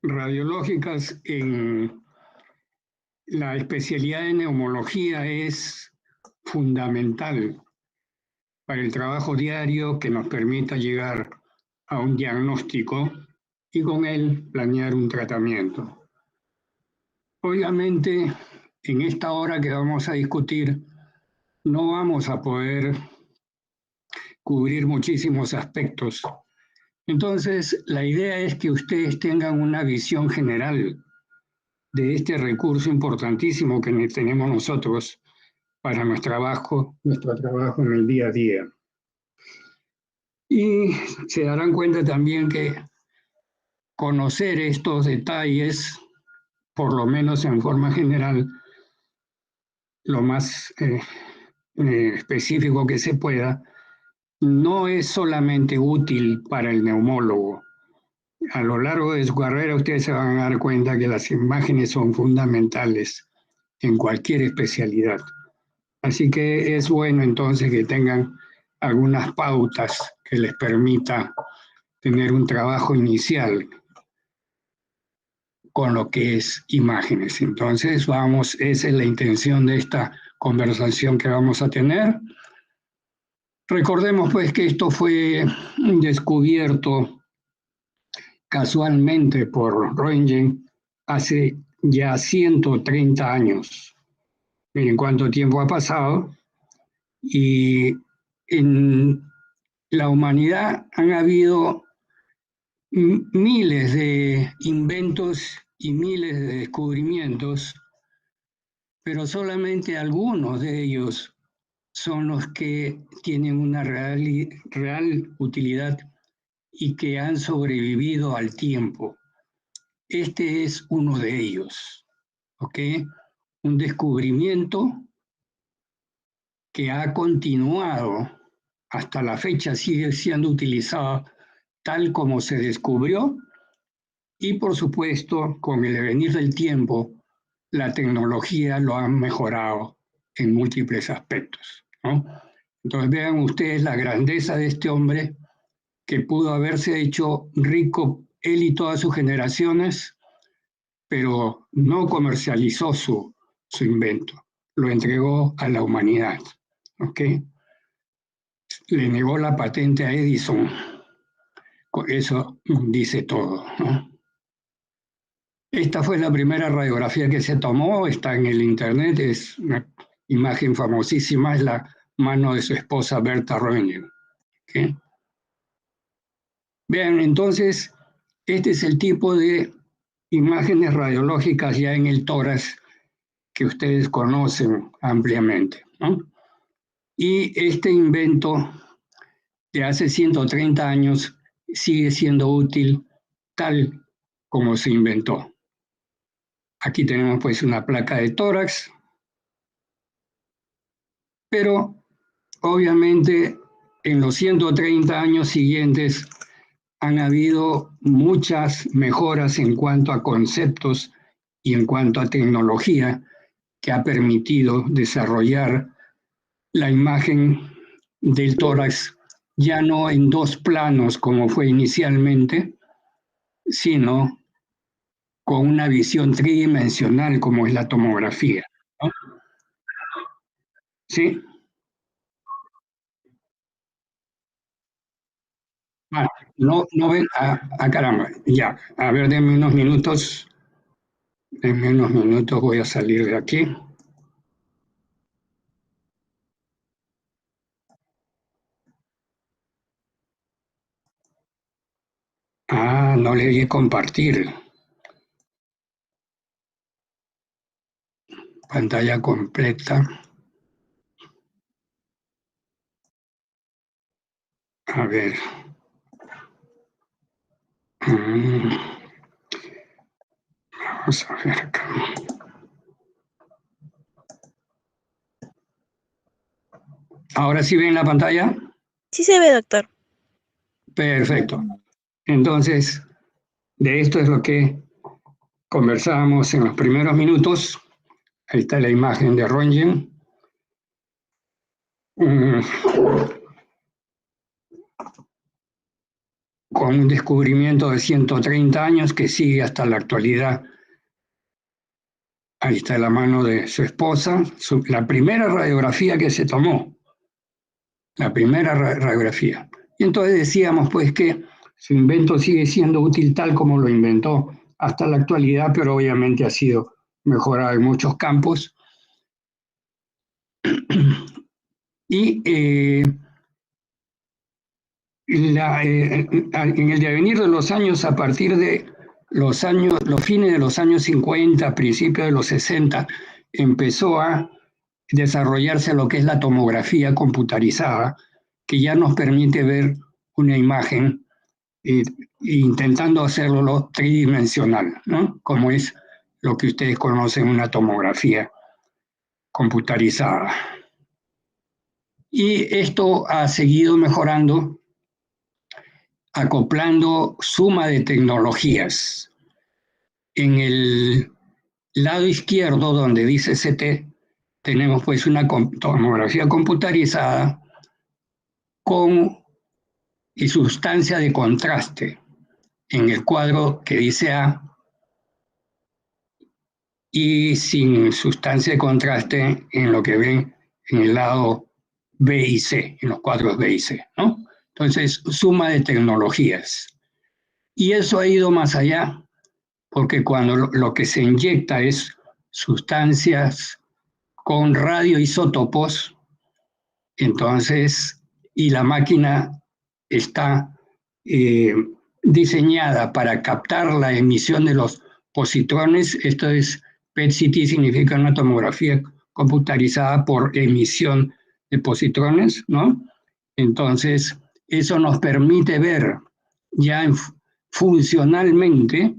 radiológicas en la especialidad de neumología es fundamental para el trabajo diario que nos permita llegar a un diagnóstico y con él planear un tratamiento. Obviamente, en esta hora que vamos a discutir, no vamos a poder cubrir muchísimos aspectos. Entonces, la idea es que ustedes tengan una visión general de este recurso importantísimo que tenemos nosotros para nuestro trabajo en el día a día. Y se darán cuenta también que conocer estos detalles, por lo menos en forma general, lo más específico que se pueda, no es solamente útil para el neumólogo. A lo largo de su carrera ustedes se van a dar cuenta que las imágenes son fundamentales en cualquier especialidad. Así que es bueno entonces que tengan algunas pautas que les permita tener un trabajo inicial con lo que es imágenes. Entonces esa es la intención de esta conversación que vamos a tener. Recordemos pues que esto fue descubierto casualmente por Röntgen hace ya 130 años. Miren cuánto tiempo ha pasado y en la humanidad han habido miles de inventos y miles de descubrimientos, pero solamente algunos de ellos son los que tienen una real utilidad y que han sobrevivido al tiempo. Este es uno de ellos, ¿ok? Un descubrimiento que ha continuado hasta la fecha, sigue siendo utilizado tal como se descubrió y por supuesto con el devenir del tiempo la tecnología lo ha mejorado en múltiples aspectos, ¿no? Entonces vean ustedes la grandeza de este hombre que pudo haberse hecho rico él y todas sus generaciones, pero no comercializó su invento, lo entregó a la humanidad, ¿ok? Le negó la patente a Edison, eso dice todo, ¿no? Esta fue la primera radiografía que se tomó, está en el internet, es una imagen famosísima, es la mano de su esposa Berta Röntgen, ¿okay? Vean, entonces, este es el tipo de imágenes radiológicas ya en el tórax que ustedes conocen ampliamente, ¿no? Y este invento de hace 130 años sigue siendo útil tal como se inventó. Aquí tenemos pues una placa de tórax, pero obviamente en los 130 años siguientes han habido muchas mejoras en cuanto a conceptos y en cuanto a tecnología que ha permitido desarrollar la imagen del tórax ya no en dos planos como fue inicialmente, sino con una visión tridimensional como es la tomografía, ¿no? ¿Sí? Ah, no ven, caramba, ya, a ver, denme unos minutos, voy a salir de aquí. Ah, no le di compartir, pantalla completa. A ver. Vamos a ver acá. ¿Ahora sí ven la pantalla? Sí se ve, doctor. Perfecto. Entonces, de esto es lo que conversábamos en los primeros minutos. Ahí está la imagen de Röntgen. con un descubrimiento de 130 años que sigue hasta la actualidad. Ahí está la mano de su esposa, la primera radiografía que se tomó, la primera radiografía. Y entonces decíamos pues que su invento sigue siendo útil tal como lo inventó hasta la actualidad, pero obviamente ha sido mejorado en muchos campos. Y en el devenir de los años, a partir de los fines de los años 50, principios de los 60, empezó a desarrollarse lo que es la tomografía computarizada, que ya nos permite ver una imagen intentando hacerlo tridimensional, ¿no? Como es lo que ustedes conocen, una tomografía computarizada. Y esto ha seguido mejorando, acoplando suma de tecnologías. En el lado izquierdo, donde dice CT, tenemos pues una tomografía computarizada con y sustancia de contraste en el cuadro que dice A y sin sustancia de contraste en lo que ven en el lado B y C, en los cuadros B y C, ¿no? Entonces, suma de tecnologías. Y eso ha ido más allá, porque cuando lo que se inyecta es sustancias con radioisótopos, entonces, y la máquina está diseñada para captar la emisión de los positrones, esto es PET-CT, significa una tomografía computarizada por emisión de positrones, ¿no? Entonces, eso nos permite ver ya funcionalmente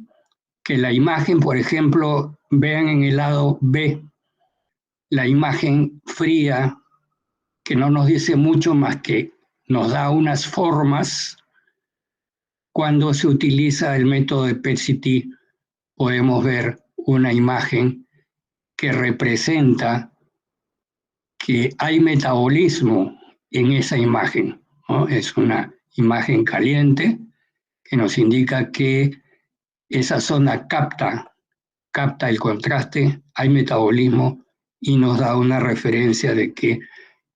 que la imagen, por ejemplo, vean en el lado B, la imagen fría, que no nos dice mucho más que nos da unas formas. Cuando se utiliza el método de PET-CT, podemos ver una imagen que representa que hay metabolismo en esa imagen, ¿no? Es una imagen caliente que nos indica que esa zona capta el contraste, hay metabolismo y nos da una referencia de que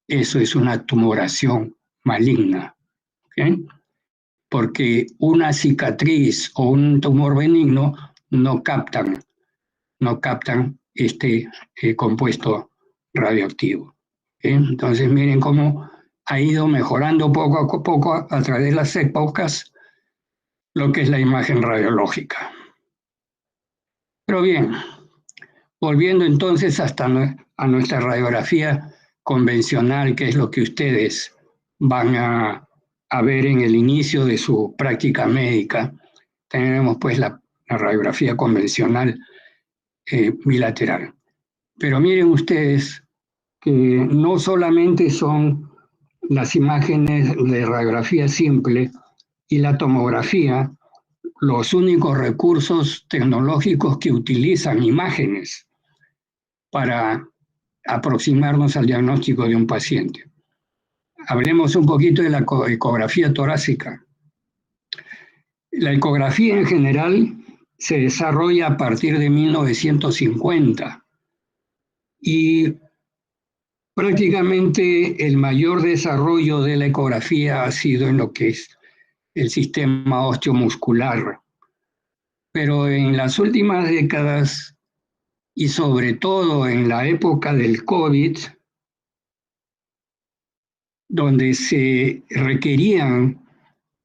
eso es una tumoración maligna. ¿Okay? Porque una cicatriz o un tumor benigno no captan este compuesto radioactivo. ¿Okay? Entonces miren cómo ha ido mejorando poco a poco a través de las épocas lo que es la imagen radiológica. Pero bien, volviendo entonces hasta a nuestra radiografía convencional, que es lo que ustedes van a ver en el inicio de su práctica médica, tenemos pues la radiografía convencional bilateral. Pero miren ustedes que no solamente son las imágenes de radiografía simple y la tomografía los únicos recursos tecnológicos que utilizan imágenes para aproximarnos al diagnóstico de un paciente. Hablemos un poquito de la ecografía torácica. La ecografía en general se desarrolla a partir de 1950 y prácticamente el mayor desarrollo de la ecografía ha sido en lo que es el sistema osteomuscular. Pero en las últimas décadas y sobre todo en la época del COVID, donde se requerían,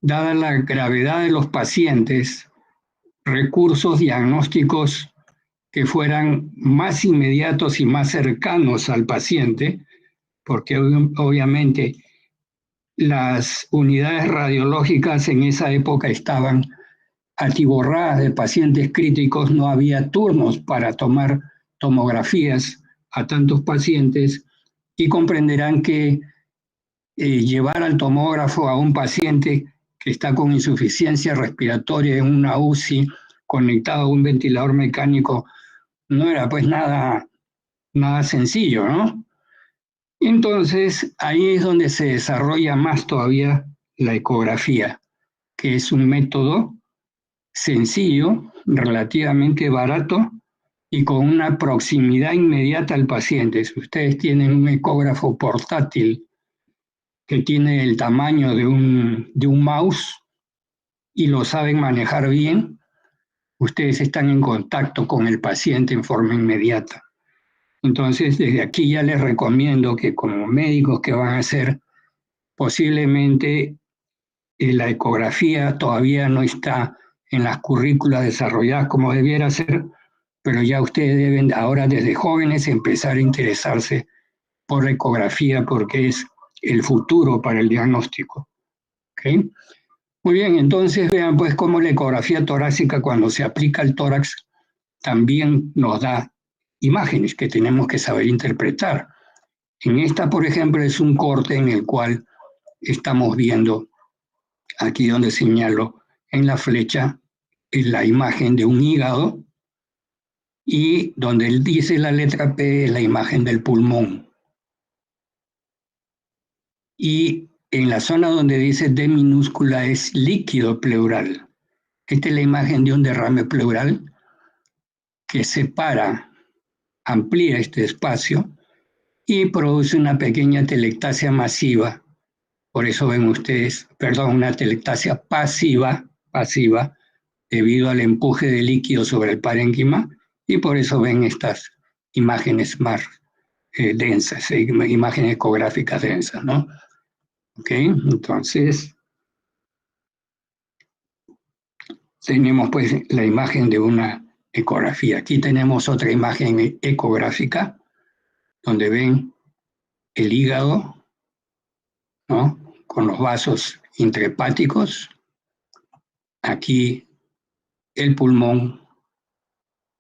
dada la gravedad de los pacientes, recursos diagnósticos que fueran más inmediatos y más cercanos al paciente, porque obviamente las unidades radiológicas en esa época estaban atiborradas de pacientes críticos, no había turnos para tomar tomografías a tantos pacientes y comprenderán que llevar al tomógrafo a un paciente que está con insuficiencia respiratoria en una UCI conectado a un ventilador mecánico no era pues nada sencillo, ¿no? Entonces ahí es donde se desarrolla más todavía la ecografía. que es un método sencillo, relativamente barato y con una proximidad inmediata al paciente. Si ustedes tienen un ecógrafo portátil que tiene el tamaño de un mouse y lo saben manejar bien, ustedes están en contacto con el paciente en forma inmediata. Entonces, desde aquí ya les recomiendo que como médicos que van a hacer, posiblemente la ecografía todavía no está en las currículas desarrolladas como debiera ser, pero ya ustedes deben ahora desde jóvenes empezar a interesarse por la ecografía porque es el futuro para el diagnóstico. ¿Okay? Muy bien, entonces vean pues cómo la ecografía torácica cuando se aplica al tórax también nos da imágenes que tenemos que saber interpretar. En esta, por ejemplo, es un corte en el cual estamos viendo, aquí donde señalo en la flecha, la imagen de un hígado y donde él dice la letra P es la imagen del pulmón. Y en la zona donde dice D minúscula es líquido pleural. Esta es la imagen de un derrame pleural que separa, amplía este espacio y produce una pequeña telectasia masiva. Por eso ven ustedes, perdón, una telectasia pasiva, debido al empuje de líquido sobre el parénquima, y por eso ven estas imágenes más densas, imágenes ecográficas densas, ¿no? Ok, entonces tenemos pues la imagen de una ecografía. Aquí tenemos otra imagen ecográfica donde ven el hígado, ¿no? Con los vasos intrahepáticos. Aquí el pulmón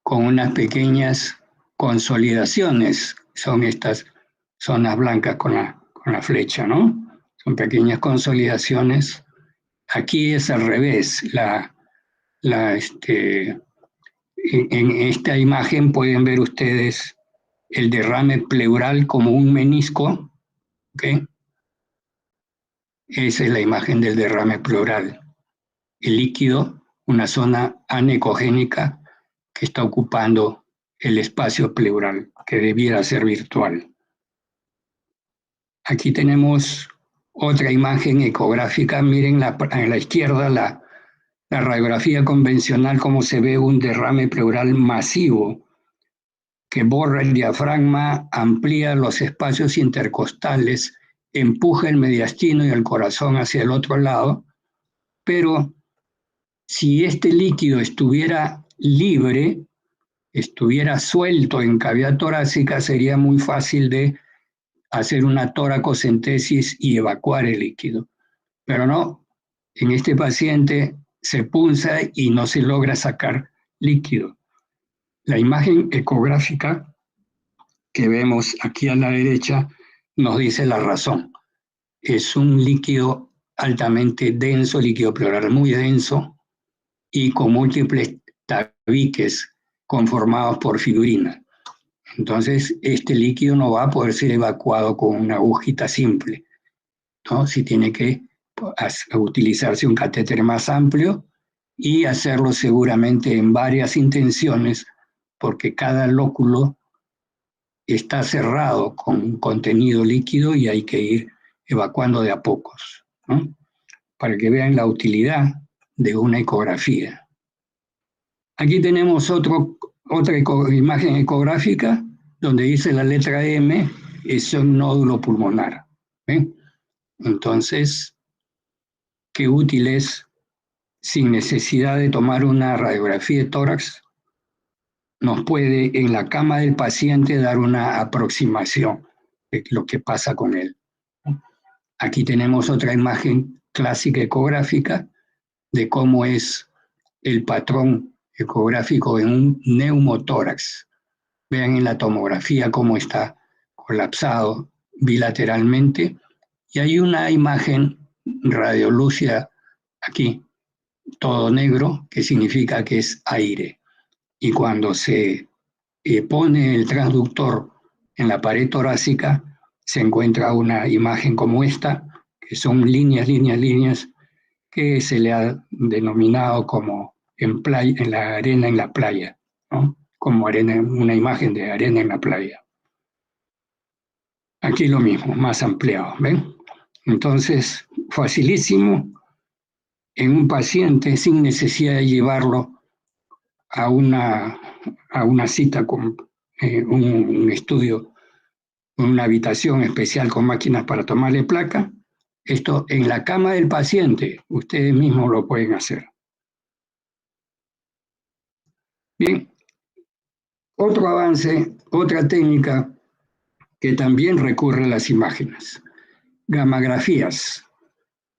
con unas pequeñas consolidaciones. Son estas zonas blancas con la flecha, ¿no? Son pequeñas consolidaciones. Aquí es al revés. En esta imagen pueden ver ustedes el derrame pleural como un menisco, ¿ok? Esa es la imagen del derrame pleural. El líquido, una zona anecogénica que está ocupando el espacio pleural, que debiera ser virtual. Aquí tenemos otra imagen ecográfica. Miren a la izquierda la radiografía convencional, cómo se ve un derrame pleural masivo que borra el diafragma, amplía los espacios intercostales, empuja el mediastino y el corazón hacia el otro lado, pero si este líquido estuviera libre, estuviera suelto en cavidad torácica, sería muy fácil de hacer una toracocentesis y evacuar el líquido. Pero no, en este paciente se punza y no se logra sacar líquido. La imagen ecográfica que vemos aquí a la derecha nos dice la razón. Es un líquido altamente denso, líquido pleural muy denso y con múltiples tabiques conformados por fibrina. Entonces, este líquido no va a poder ser evacuado con una agujita simple, ¿no? Si tiene que utilizarse un catéter más amplio y hacerlo seguramente en varias intenciones, porque cada lóculo está cerrado con contenido líquido y hay que ir evacuando de a pocos, ¿no? Para que vean la utilidad de una ecografía. Aquí tenemos otra imagen ecográfica donde dice la letra M, es un nódulo pulmonar. ¿Eh? Entonces, qué útil es, sin necesidad de tomar una radiografía de tórax, nos puede en la cama del paciente dar una aproximación de lo que pasa con él. Aquí tenemos otra imagen clásica ecográfica de cómo es el patrón ecográfico en un neumotórax. Vean en la tomografía cómo está colapsado bilateralmente. Y hay una imagen radiolúcida aquí, todo negro, que significa que es aire. Y cuando se pone el transductor en la pared torácica, se encuentra una imagen como esta, que son líneas que se le ha denominado como en la arena en la playa, ¿no? Como una imagen de arena en la playa. Aquí lo mismo, más ampliado, ¿ven? Entonces, facilísimo en un paciente sin necesidad de llevarlo a una cita con un estudio, una habitación especial con máquinas para tomarle placa. Esto en la cama del paciente, ustedes mismos lo pueden hacer. Bien, otro avance, otra técnica que también recurre a las imágenes, gammagrafías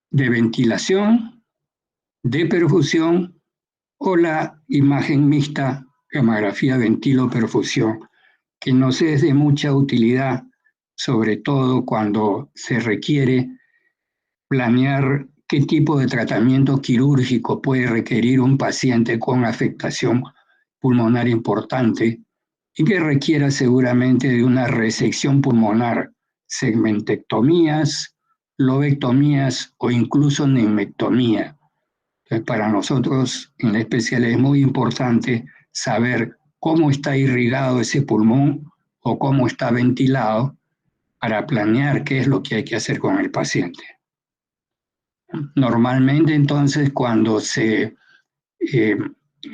de ventilación, de perfusión o la imagen mixta, gammagrafía ventilo-perfusión, que nos es de mucha utilidad, sobre todo cuando se requiere planear qué tipo de tratamiento quirúrgico puede requerir un paciente con afectación pulmonar importante y que requiera seguramente de una resección pulmonar, segmentectomías, lobectomías o incluso neumectomía. Entonces, para nosotros en la especialidad es muy importante saber cómo está irrigado ese pulmón o cómo está ventilado para planear qué es lo que hay que hacer con el paciente. Normalmente, entonces, cuando a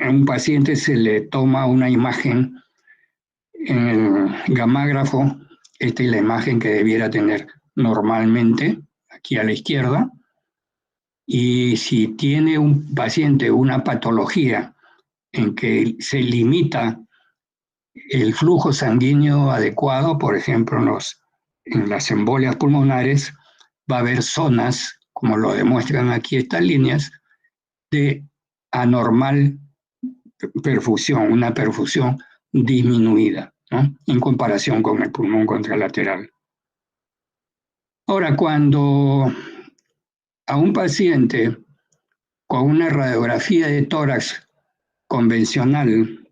un paciente se le toma una imagen en el gamágrafo, esta es la imagen que debiera tener normalmente, aquí a la izquierda, y si tiene un paciente una patología en que se limita el flujo sanguíneo adecuado, por ejemplo, en las embolias pulmonares, va a haber zonas, como lo demuestran aquí estas líneas, de anormal perfusión, una perfusión disminuida, ¿no? En comparación con el pulmón contralateral. Ahora, cuando a un paciente con una radiografía de tórax convencional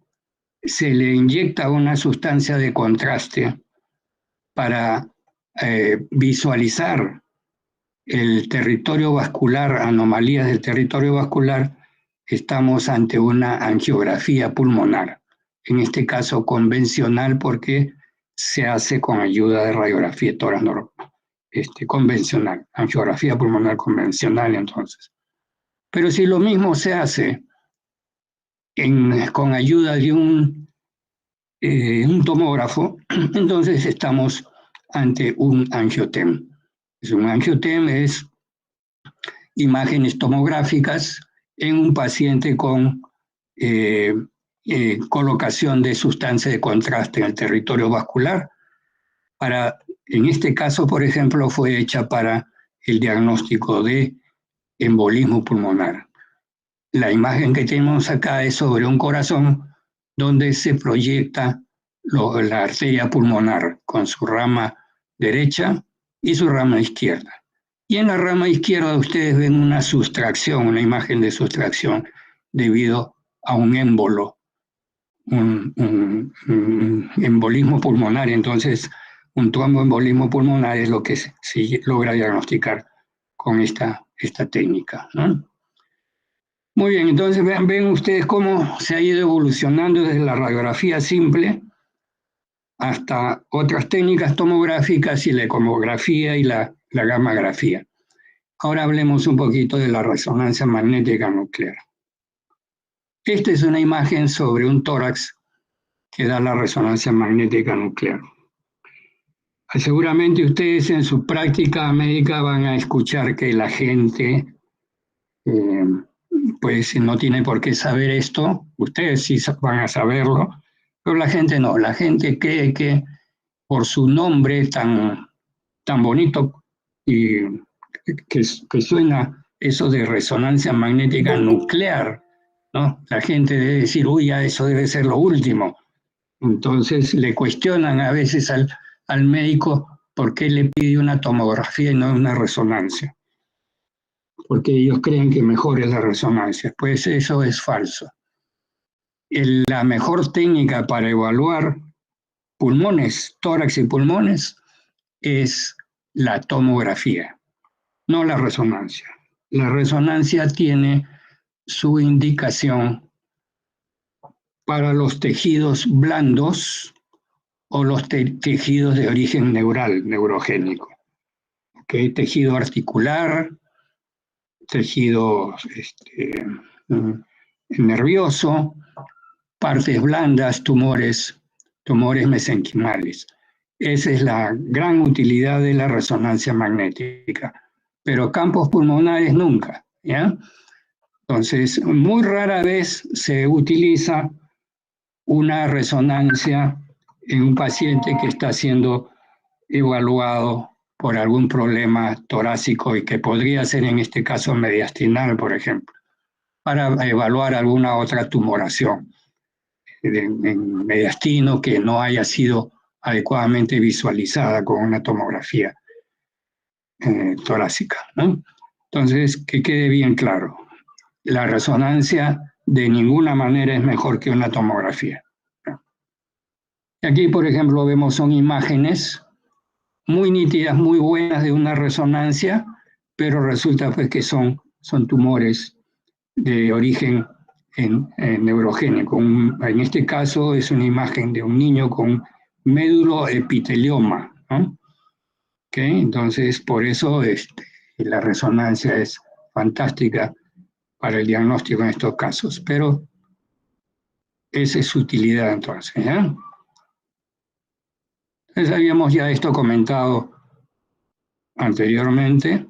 se le inyecta una sustancia de contraste para visualizar el territorio vascular, anomalías del territorio vascular, estamos ante una angiografía pulmonar, en este caso convencional porque se hace con ayuda de radiografía de tórax convencional, angiografía pulmonar convencional entonces. Pero si lo mismo se hace con ayuda de un tomógrafo, entonces estamos ante un angiotem. Un angiotem es imágenes tomográficas en un paciente con colocación de sustancia de contraste en el territorio vascular. En este caso, por ejemplo, fue hecha para el diagnóstico de embolismo pulmonar. La imagen que tenemos acá es sobre un corazón donde se proyecta la arteria pulmonar con su rama derecha y su rama izquierda. Y en la rama izquierda ustedes ven una sustracción, una imagen de sustracción debido a un émbolo, un embolismo pulmonar. Entonces, un tromboembolismo pulmonar es lo que se logra diagnosticar con esta técnica, ¿no? Muy bien, entonces ven ustedes cómo se ha ido evolucionando desde la radiografía simple hasta otras técnicas tomográficas y la ecografía y la gammagrafía. Ahora hablemos un poquito de la resonancia magnética nuclear. Esta es una imagen sobre un tórax que da la resonancia magnética nuclear. Seguramente ustedes en su práctica médica van a escuchar que la gente pues no tiene por qué saber esto, ustedes sí van a saberlo, pero la gente no, la gente cree que por su nombre tan bonito y que suena eso de resonancia magnética nuclear, ¿no? La gente debe decir, uy, ya eso debe ser lo último. Entonces le cuestionan a veces al médico por qué le pide una tomografía y no una resonancia, porque ellos creen que mejor es la resonancia. Pues eso es falso. La mejor técnica para evaluar pulmones, tórax y pulmones, es la tomografía, no la resonancia. la resonancia tiene su indicación para los tejidos blandos o los tejidos de origen neural, neurogénico. ¿Okay? Tejido articular, tejido nervioso, partes blandas, tumores mesenquimales. Esa es la gran utilidad de la resonancia magnética. Pero campos pulmonares nunca, ¿ya? Entonces, muy rara vez se utiliza una resonancia en un paciente que está siendo evaluado por algún problema torácico y que podría ser en este caso mediastinal, por ejemplo, para evaluar alguna otra tumoración en mediastino que no haya sido adecuadamente visualizada con una tomografía torácica, ¿no? Entonces, que quede bien claro, la resonancia de ninguna manera es mejor que una tomografía. Y aquí, por ejemplo, vemos son imágenes muy nítidas, muy buenas de una resonancia, pero resulta pues que son tumores de origen neurogénico. En este caso es una imagen de un niño con médulo-epitelioma, ¿no? ¿Okay? Entonces, por eso la resonancia es fantástica para el diagnóstico en estos casos, pero esa es su utilidad entonces, ¿ya? Entonces habíamos ya esto comentado anteriormente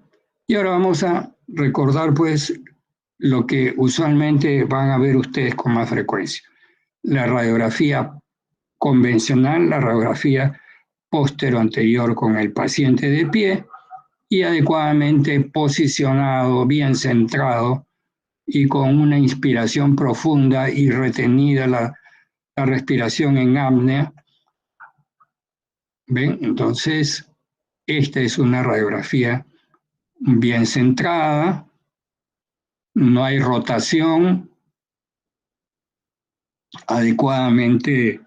y ahora vamos a recordar pues lo que usualmente van a ver ustedes con más frecuencia. La radiografía convencional, la radiografía póstero-anterior con el paciente de pie y adecuadamente posicionado, bien centrado y con una inspiración profunda y retenida la respiración en apnea. ¿Ven? Entonces, esta es una radiografía bien centrada, no hay rotación, adecuadamente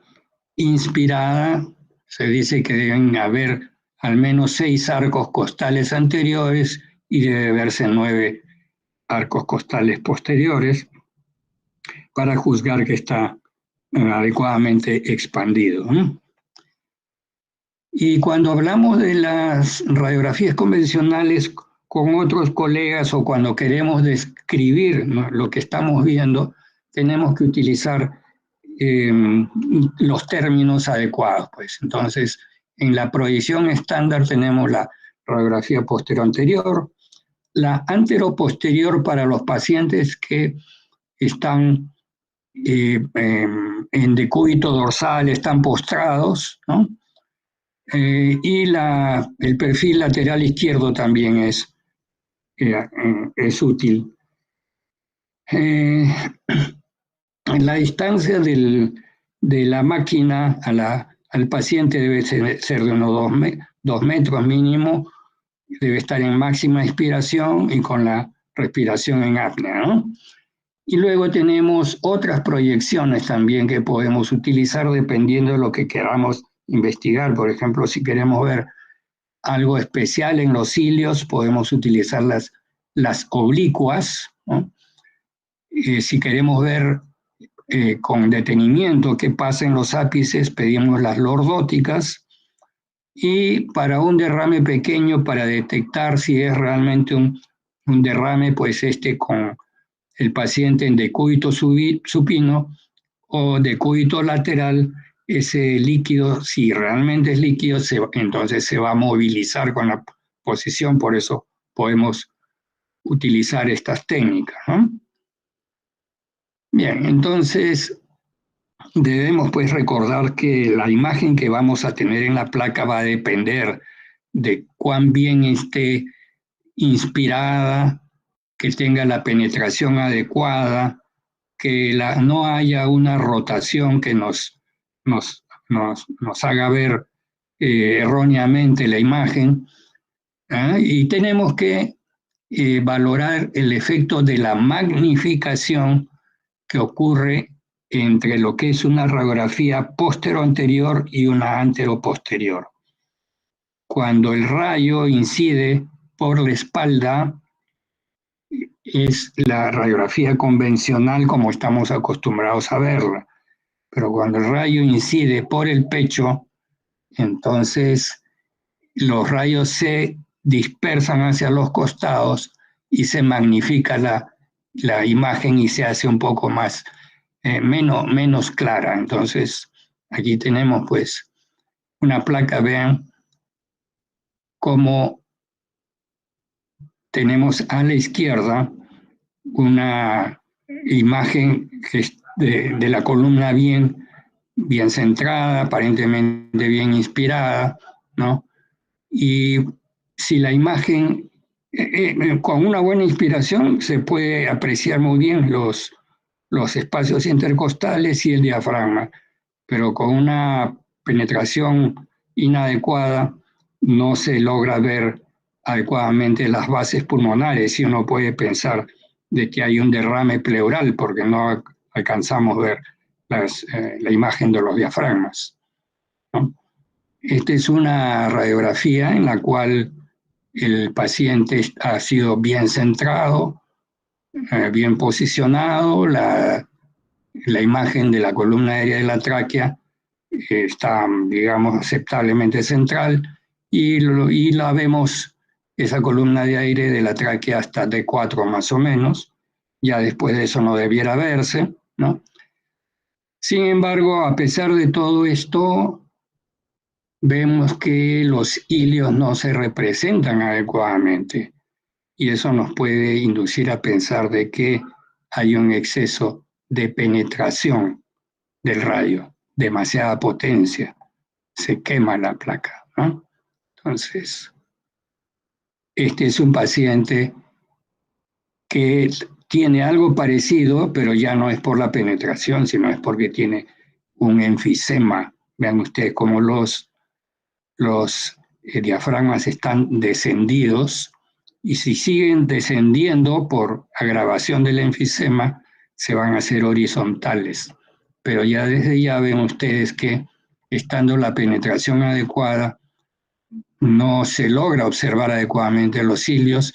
inspirada. Se dice que deben haber al menos 6 arcos costales anteriores y debe verse 9 arcos costales posteriores para juzgar que está adecuadamente expandido, ¿no? Y cuando hablamos de las radiografías convencionales con otros colegas o cuando queremos describir, ¿no?, lo que estamos viendo, tenemos que utilizar los términos adecuados, pues. Entonces, en la proyección estándar tenemos la radiografía posterior-anterior, la antero-posterior para los pacientes que están en decúbito dorsal, están postrados, ¿no? Y el perfil lateral izquierdo también es útil. La distancia de la máquina al paciente debe ser de unos 2 metros mínimo, debe estar en máxima inspiración y con la respiración en apnea, ¿no? Y luego tenemos otras proyecciones también que podemos utilizar dependiendo de lo que queramos investigar. Por ejemplo, si queremos ver algo especial en los cilios, podemos utilizar las oblicuas, ¿no? Si queremos ver con detenimiento qué pasa en los ápices, pedimos las lordóticas. Y para un derrame pequeño, para detectar si es realmente un derrame, pues con el paciente en decúbito supino o decúbito lateral, ese líquido, si realmente es líquido, entonces se va a movilizar con la posición, por eso podemos utilizar estas técnicas, ¿no? Bien, entonces debemos pues recordar que la imagen que vamos a tener en la placa va a depender de cuán bien esté inspirada, que tenga la penetración adecuada, que no haya una rotación que nos haga ver erróneamente la imagen, ¿eh? Y tenemos que valorar el efecto de la magnificación que ocurre entre lo que es una radiografía postero-anterior y una antero-posterior. Cuando el rayo incide por la espalda, es la radiografía convencional como estamos acostumbrados a verla. Pero cuando el rayo incide por el pecho, entonces los rayos se dispersan hacia los costados y se magnifica la imagen y se hace un poco más, menos clara. Entonces, aquí tenemos pues una placa, vean cómo tenemos a la izquierda una imagen de la columna bien centrada, aparentemente bien inspirada, ¿no? Y si la imagen, con una buena inspiración, se puede apreciar muy bien los espacios intercostales y el diafragma, pero con una penetración inadecuada no se logra ver adecuadamente las bases pulmonares y uno puede pensar de que hay un derrame pleural porque no alcanzamos a ver la imagen de los diafragmas, ¿no? Esta es una radiografía en la cual el paciente ha sido bien centrado, bien posicionado, la imagen de la columna aérea de la tráquea está, digamos, aceptablemente central y la vemos, esa columna de aire de la tráquea hasta D4 más o menos, ya después de eso no debiera verse, ¿no? Sin embargo, a pesar de todo esto, vemos que los hilios no se representan adecuadamente y eso nos puede inducir a pensar de que hay un exceso de penetración del rayo, demasiada potencia, se quema la placa, ¿no? Entonces, este es un paciente que tiene algo parecido, pero ya no es por la penetración, sino es porque tiene un enfisema. Vean ustedes cómo los diafragmas están descendidos y si siguen descendiendo por agravación del enfisema, se van a hacer horizontales. Pero ya desde ya ven ustedes que estando la penetración adecuada, no se logra observar adecuadamente los cilios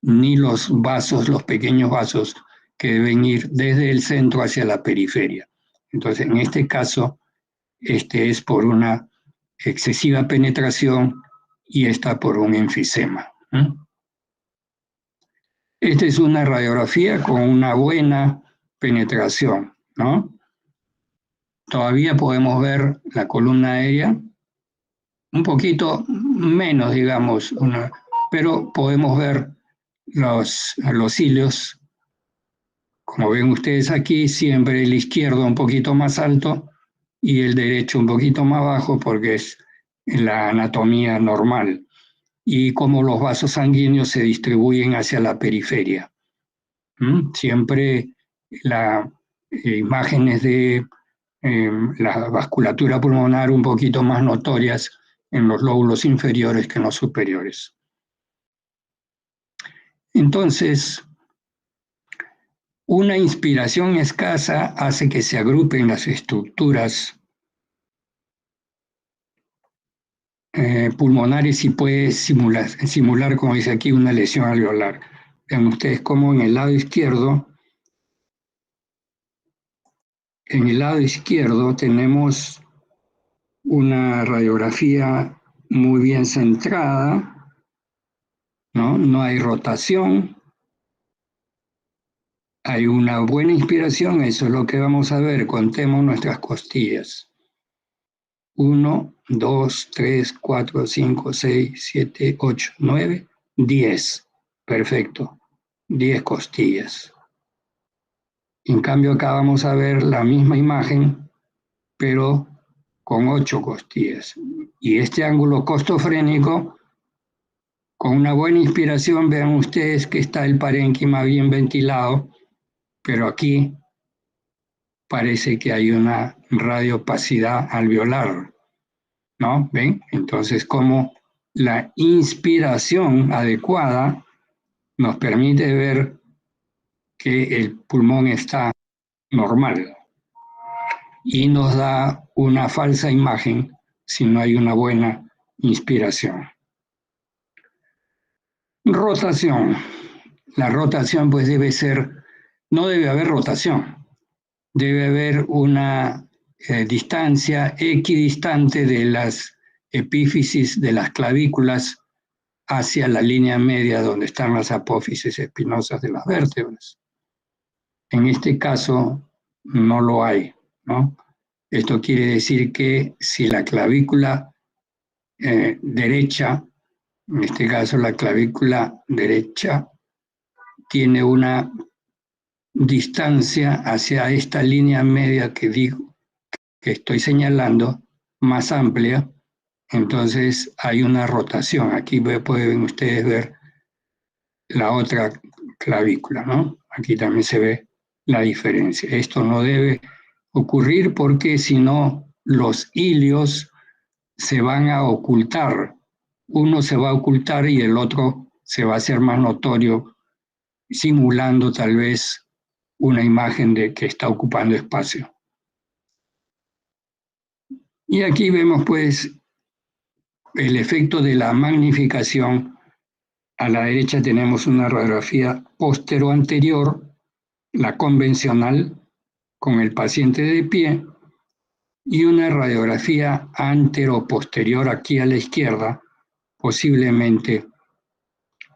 ni los vasos, los pequeños vasos que deben ir desde el centro hacia la periferia. Entonces, en este caso, este es por una excesiva penetración y esta por un enfisema. Esta es una radiografía con una buena penetración, ¿no? Todavía podemos ver la columna aérea, un poquito menos, digamos, pero podemos ver los cilios. Como ven ustedes aquí, siempre el izquierdo un poquito más alto y el derecho un poquito más bajo porque es la anatomía normal y cómo los vasos sanguíneos se distribuyen hacia la periferia. Siempre las imágenes de la vasculatura pulmonar un poquito más notorias en los lóbulos inferiores que en los superiores. Entonces, una inspiración escasa hace que se agrupen las estructuras pulmonares y puede simular, como dice aquí, una lesión alveolar. Vean ustedes cómo en el lado izquierdo tenemos una radiografía muy bien centrada, ¿no? No hay rotación, hay una buena inspiración, eso es lo que vamos a ver, contemos nuestras costillas. 1, 2, 3, 4, 5, 6, 7, 8, 9, 10. Perfecto. 10 costillas. En cambio acá vamos a ver la misma imagen, pero con 8 costillas. Y este ángulo costofrénico, con una buena inspiración, vean ustedes que está el parénquima bien ventilado, pero aquí parece que hay una radiopacidad alveolar, ¿no? ¿Ven? Entonces, como la inspiración adecuada nos permite ver que el pulmón está normal y nos da una falsa imagen si no hay una buena inspiración. Rotación. la rotación pues debe ser, no debe haber rotación, debe haber una distancia equidistante de las epífisis de las clavículas hacia la línea media donde están las apófisis espinosas de las vértebras. En este caso no lo hay, ¿no? Esto quiere decir que si la clavícula derecha, en este caso la clavícula derecha, tiene una distancia hacia esta línea media que digo, que estoy señalando, más amplia, entonces hay una rotación. Aquí pueden ustedes ver la otra clavícula, ¿no? Aquí también se ve la diferencia. Esto no debe ocurrir porque si no los hilios se van a ocultar. Uno se va a ocultar y el otro se va a hacer más notorio, simulando tal vez una imagen de que está ocupando espacio. Y aquí vemos pues el efecto de la magnificación. A la derecha tenemos una radiografía postero-anterior, la convencional, con el paciente de pie, y una radiografía antero-posterior aquí a la izquierda, posiblemente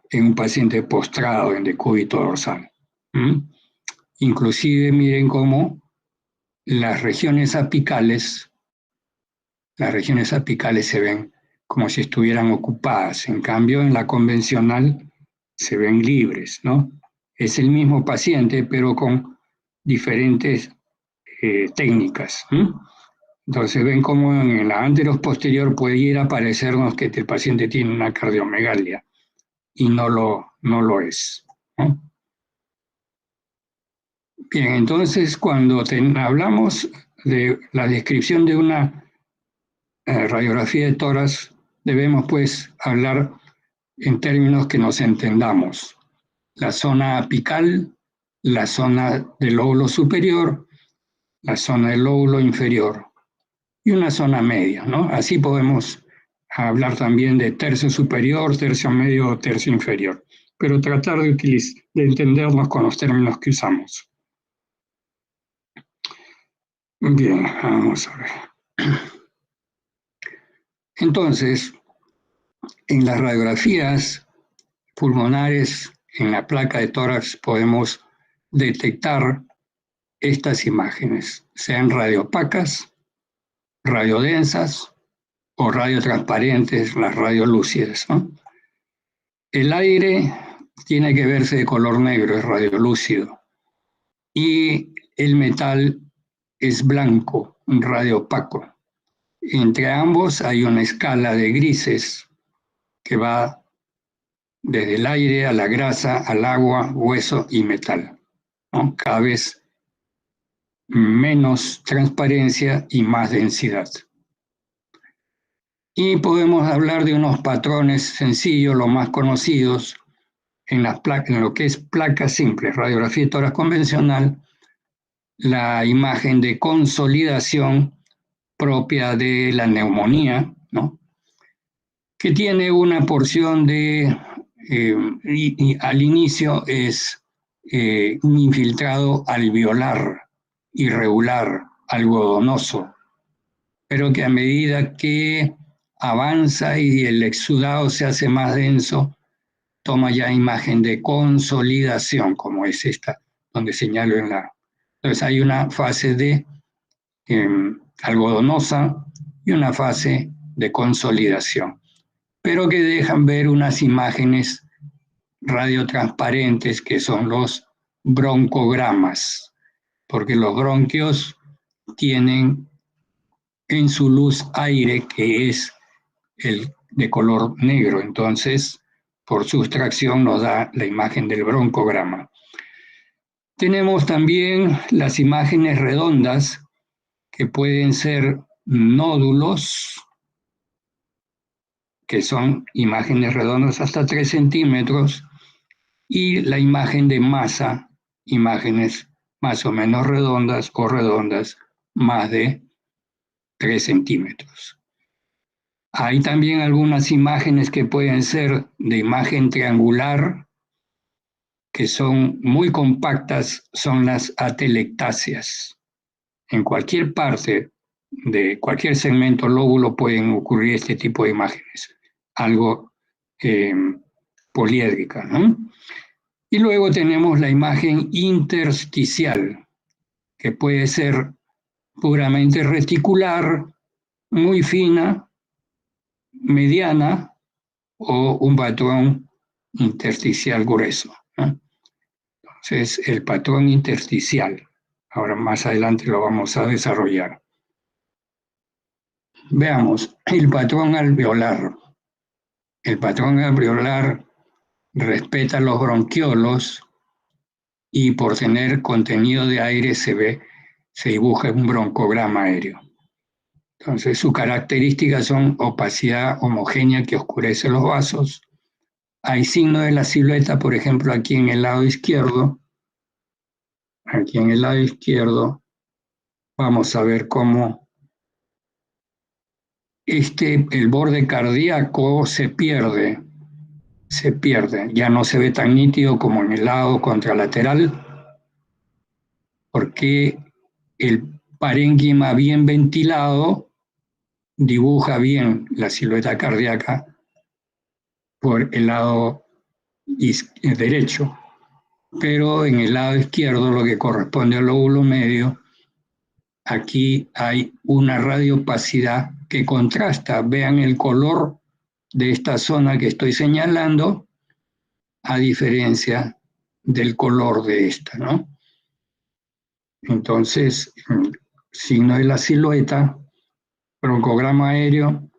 en un paciente postrado en decúbito dorsal. Inclusive miren cómo las regiones apicales se ven como si estuvieran ocupadas. En cambio, en la convencional se ven libres, ¿no? Es el mismo paciente, pero con diferentes técnicas. Entonces ven cómo en la anteroposterior puede ir a parecernos que el paciente tiene una cardiomegalia y no lo es, ¿no? Bien, entonces cuando hablamos de la descripción de una radiografía de tórax, debemos pues hablar en términos que nos entendamos. La zona apical, la zona del lóbulo superior, la zona del lóbulo inferior y una zona media, ¿no? Así podemos hablar también de tercio superior, tercio medio o tercio inferior, pero tratar de entendernos con los términos que usamos. Bien, vamos a ver. Entonces, en las radiografías pulmonares, en la placa de tórax, podemos detectar estas imágenes, sean radiopacas, radiodensas o radiotransparentes, las radiolúcidas, ¿no? El aire tiene que verse de color negro, es radiolúcido, y el metal es blanco, un radiopaco. Entre ambos hay una escala de grises que va desde el aire a la grasa, al agua, hueso y metal, ¿no? Cada vez menos transparencia y más densidad. Y podemos hablar de unos patrones sencillos, los más conocidos, en lo que es placas simples, radiografía de tórax convencional, la imagen de consolidación propia de la neumonía, ¿no? Que tiene una porción de, y al inicio es un infiltrado alveolar, irregular, algodonoso, pero que a medida que avanza y el exudado se hace más denso, toma ya imagen de consolidación, como es esta, donde señalo en la... Entonces hay una fase de algodonosa y una fase de consolidación, pero que dejan ver unas imágenes radiotransparentes que son los broncogramas, porque los bronquios tienen en su luz aire que es el de color negro, entonces por sustracción nos da la imagen del broncograma. Tenemos también las imágenes redondas que pueden ser nódulos, que son imágenes redondas hasta 3 centímetros, y la imagen de masa, imágenes más o menos redondas o redondas más de 3 centímetros. Hay también algunas imágenes que pueden ser de imagen triangular, que son muy compactas son las atelectasias. En cualquier parte de cualquier segmento lóbulo pueden ocurrir este tipo de imágenes, algo poliédrica, ¿no? Y luego tenemos la imagen intersticial, que puede ser puramente reticular, muy fina, mediana o un patrón intersticial grueso, ¿no? Entonces, el patrón intersticial. Ahora más adelante lo vamos a desarrollar. Veamos, el patrón alveolar. El patrón alveolar respeta los bronquiolos y por tener contenido de aire se dibuja un broncograma aéreo. Entonces, sus características son opacidad homogénea que oscurece los vasos. Hay signo de la silueta, por ejemplo, aquí en el lado izquierdo. Aquí en el lado izquierdo vamos a ver cómo el borde cardíaco se pierde, ya no se ve tan nítido como en el lado contralateral, porque el parénquima bien ventilado dibuja bien la silueta cardíaca por el lado derecho, pero en el lado izquierdo, lo que corresponde al lóbulo medio, aquí hay una radioopacidad que contrasta. Vean el color de esta zona que estoy señalando, a diferencia del color de esta, ¿no? Entonces, signo de la silueta, broncograma aéreo,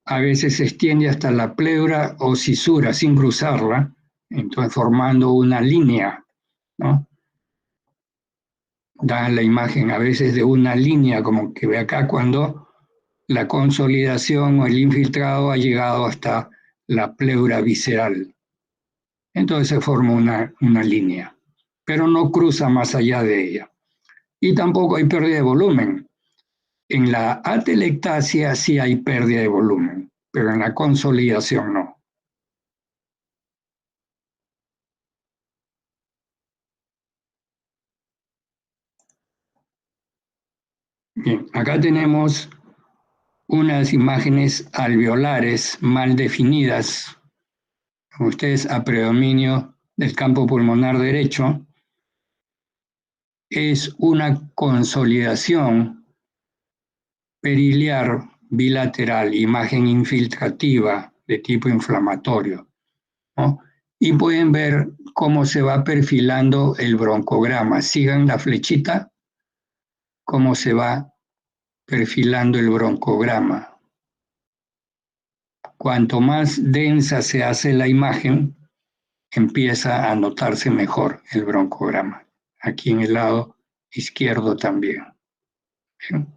a veces se extiende hasta la pleura o cisura sin cruzarla, entonces formando una línea, ¿no? Da la imagen a veces de una línea, como que ve acá, cuando la consolidación o el infiltrado ha llegado hasta la pleura visceral. Entonces se forma una línea, pero no cruza más allá de ella. Y tampoco hay pérdida de volumen. En la atelectasia sí hay pérdida de volumen, pero en la consolidación no. Bien, acá tenemos unas imágenes alveolares mal definidas, ustedes a predominio del campo pulmonar derecho. Es una consolidación periliar bilateral, imagen infiltrativa de tipo inflamatorio, ¿no? Y pueden ver cómo se va perfilando el broncograma. Sigan la flechita, cómo se va perfilando el broncograma. Cuanto más densa se hace la imagen, empieza a notarse mejor el broncograma. Aquí en el lado izquierdo también. ¿Bien?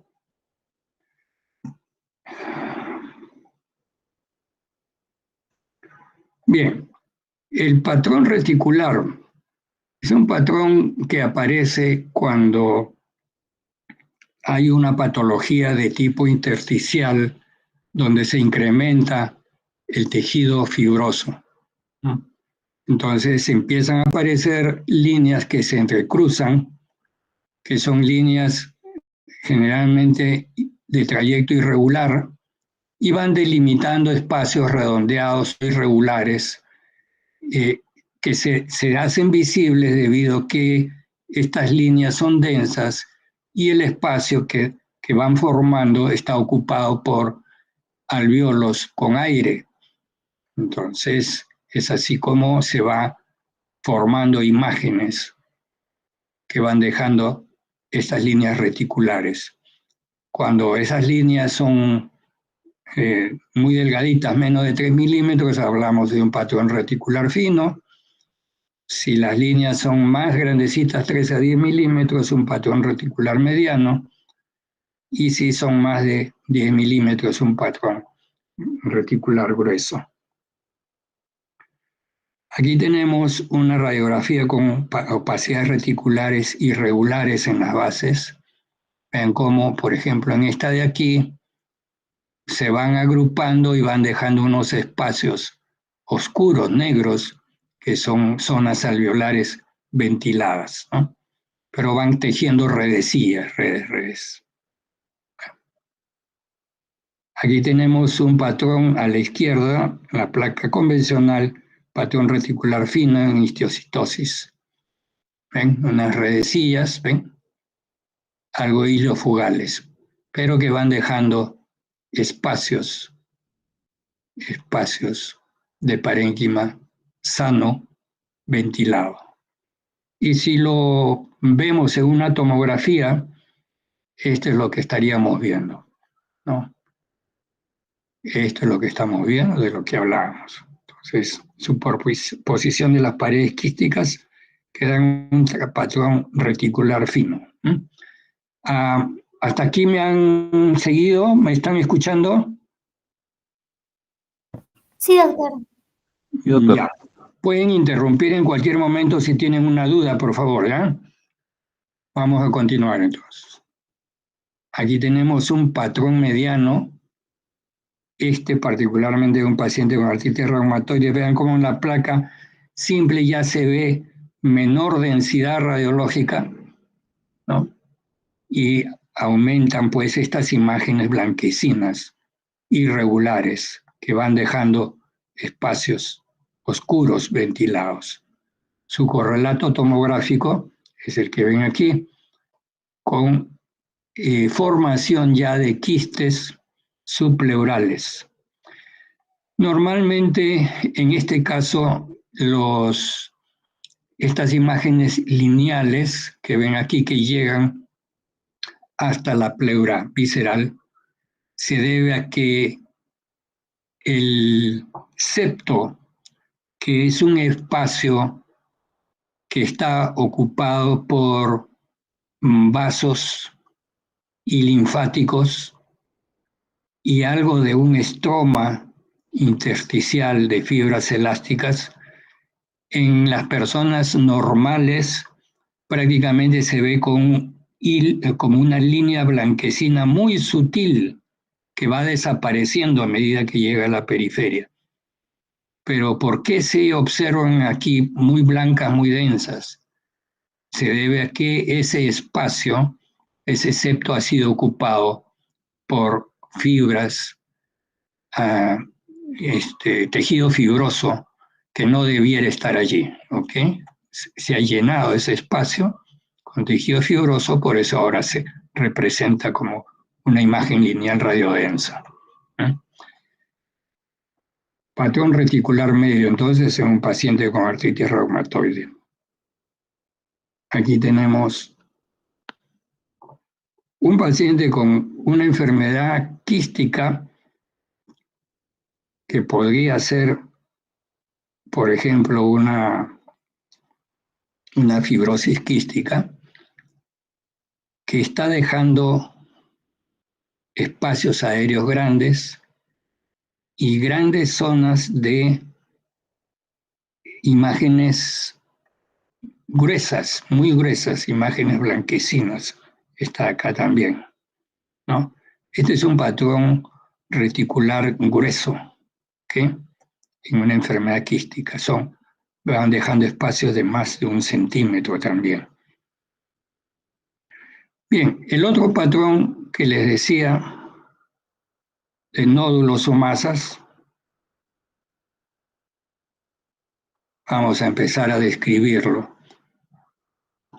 Bien, el patrón reticular es un patrón que aparece cuando hay una patología de tipo intersticial donde se incrementa el tejido fibroso, ¿no? Entonces empiezan a aparecer líneas que se entrecruzan, que son líneas generalmente de trayecto irregular y van delimitando espacios redondeados irregulares que se hacen visibles debido a que estas líneas son densas y el espacio que van formando está ocupado por alvéolos con aire. Entonces, es así como se va formando imágenes que van dejando estas líneas reticulares. Cuando esas líneas son muy delgaditas, menos de 3 milímetros, hablamos de un patrón reticular fino. Si las líneas son más grandecitas, 3 a 10 milímetros, un patrón reticular mediano. Y si son más de 10 milímetros, un patrón reticular grueso. Aquí tenemos una radiografía con opacidades reticulares irregulares en las bases. Vean cómo, por ejemplo, en esta de aquí, se van agrupando y van dejando unos espacios oscuros, negros, que son zonas alveolares ventiladas, ¿no? Pero van tejiendo redecillas, redes. Aquí tenemos un patrón a la izquierda, la placa convencional, patrón reticular fino en histiocytosis. ¿Ven? Unas redecillas, ¿ven? Algo hilos fugales, pero que van dejando espacios de parénquima sano, ventilado. Y si lo vemos en una tomografía, esto es lo que estaríamos viendo, ¿no? Esto es lo que estamos viendo, de lo que hablábamos. Entonces, superposición de las paredes quísticas que dan un patrón reticular fino. ¿Hasta aquí me han seguido? ¿Me están escuchando? Sí, doctor. Sí, doctor. Ya. Pueden interrumpir en cualquier momento si tienen una duda, por favor, ¿ya? Vamos a continuar entonces. Aquí tenemos un patrón mediano, particularmente de un paciente con artritis reumatoide. Vean cómo en la placa simple ya se ve menor densidad radiológica, ¿no? Y aumentan pues estas imágenes blanquecinas, irregulares, que van dejando espacios oscuros ventilados. Su correlato tomográfico es el que ven aquí, con formación ya de quistes subpleurales. Normalmente, en este caso, estas imágenes lineales que ven aquí, que llegan hasta la pleura visceral, se debe a que el septo, que es un espacio que está ocupado por vasos y linfáticos y algo de un estroma intersticial de fibras elásticas, en las personas normales prácticamente se ve como una línea blanquecina muy sutil que va desapareciendo a medida que llega a la periferia. Pero ¿por qué se observan aquí muy blancas, muy densas? Se debe a que ese espacio, ese septo, ha sido ocupado por fibras, tejido fibroso que no debiera estar allí, ¿ok? Se ha llenado ese espacio con tejido fibroso, por eso ahora se representa como una imagen lineal radiodensa. Patrón reticular medio, entonces, en un paciente con artritis reumatoide. Aquí tenemos un paciente con una enfermedad quística que podría ser, por ejemplo, una fibrosis quística que está dejando espacios aéreos grandes y grandes zonas de imágenes gruesas, muy gruesas, imágenes blanquecinas. Está acá también, ¿no? Este es un patrón reticular grueso, ¿ok? En una enfermedad quística. Van dejando espacios de más de 1 centímetro también. Bien, el otro patrón que les decía de nódulos o masas, vamos a empezar a describirlo.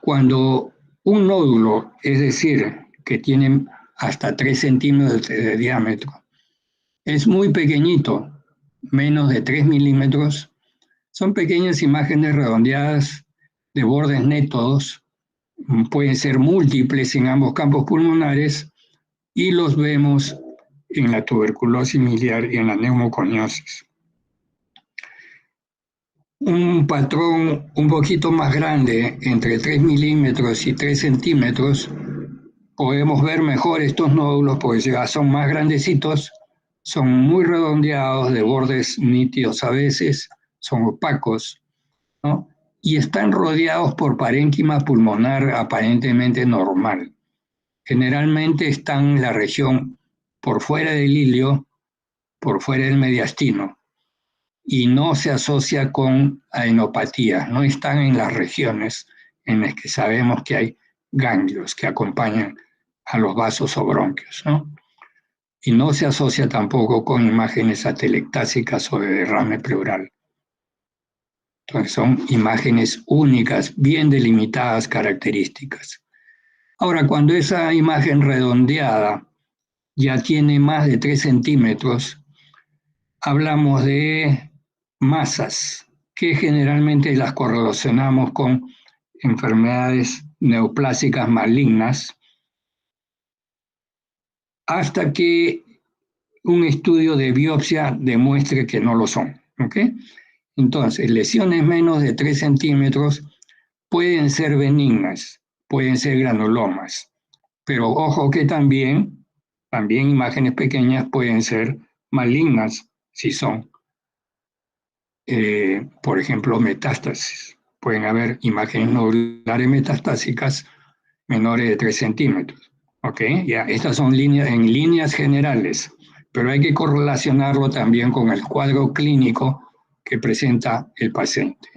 Cuando un nódulo, es decir, que tiene hasta 3 centímetros de diámetro, es muy pequeñito, menos de 3 milímetros, son pequeñas imágenes redondeadas de bordes netos, pueden ser múltiples en ambos campos pulmonares, y los vemos en la tuberculosis miliar y en la neumoconiosis. Un patrón un poquito más grande, entre 3 milímetros y 3 centímetros, podemos ver mejor estos nódulos porque ya son más grandecitos, son muy redondeados, de bordes nítidos a veces, son opacos, ¿no? Y están rodeados por parénquima pulmonar aparentemente normal. Generalmente están en la región por fuera del ilio, por fuera del mediastino. y no se asocia con adenopatías, no están en las regiones en las que sabemos que hay ganglios que acompañan a los vasos o bronquios, ¿no? Y no se asocia tampoco con imágenes atelectásicas o de derrame pleural. Entonces son imágenes únicas, bien delimitadas características. Ahora, cuando esa imagen redondeada ya tiene más de 3 centímetros, hablamos de masas, que generalmente las correlacionamos con enfermedades neoplásicas malignas, hasta que un estudio de biopsia demuestre que no lo son. ¿Okay? Entonces, lesiones menos de 3 centímetros pueden ser benignas, pueden ser granulomas, pero ojo que también imágenes pequeñas pueden ser malignas si son, por ejemplo, metástasis. Pueden haber imágenes nodulares metastásicas menores de 3 centímetros. ¿Ok? Ya, estas son en líneas generales, pero hay que correlacionarlo también con el cuadro clínico que presenta el paciente.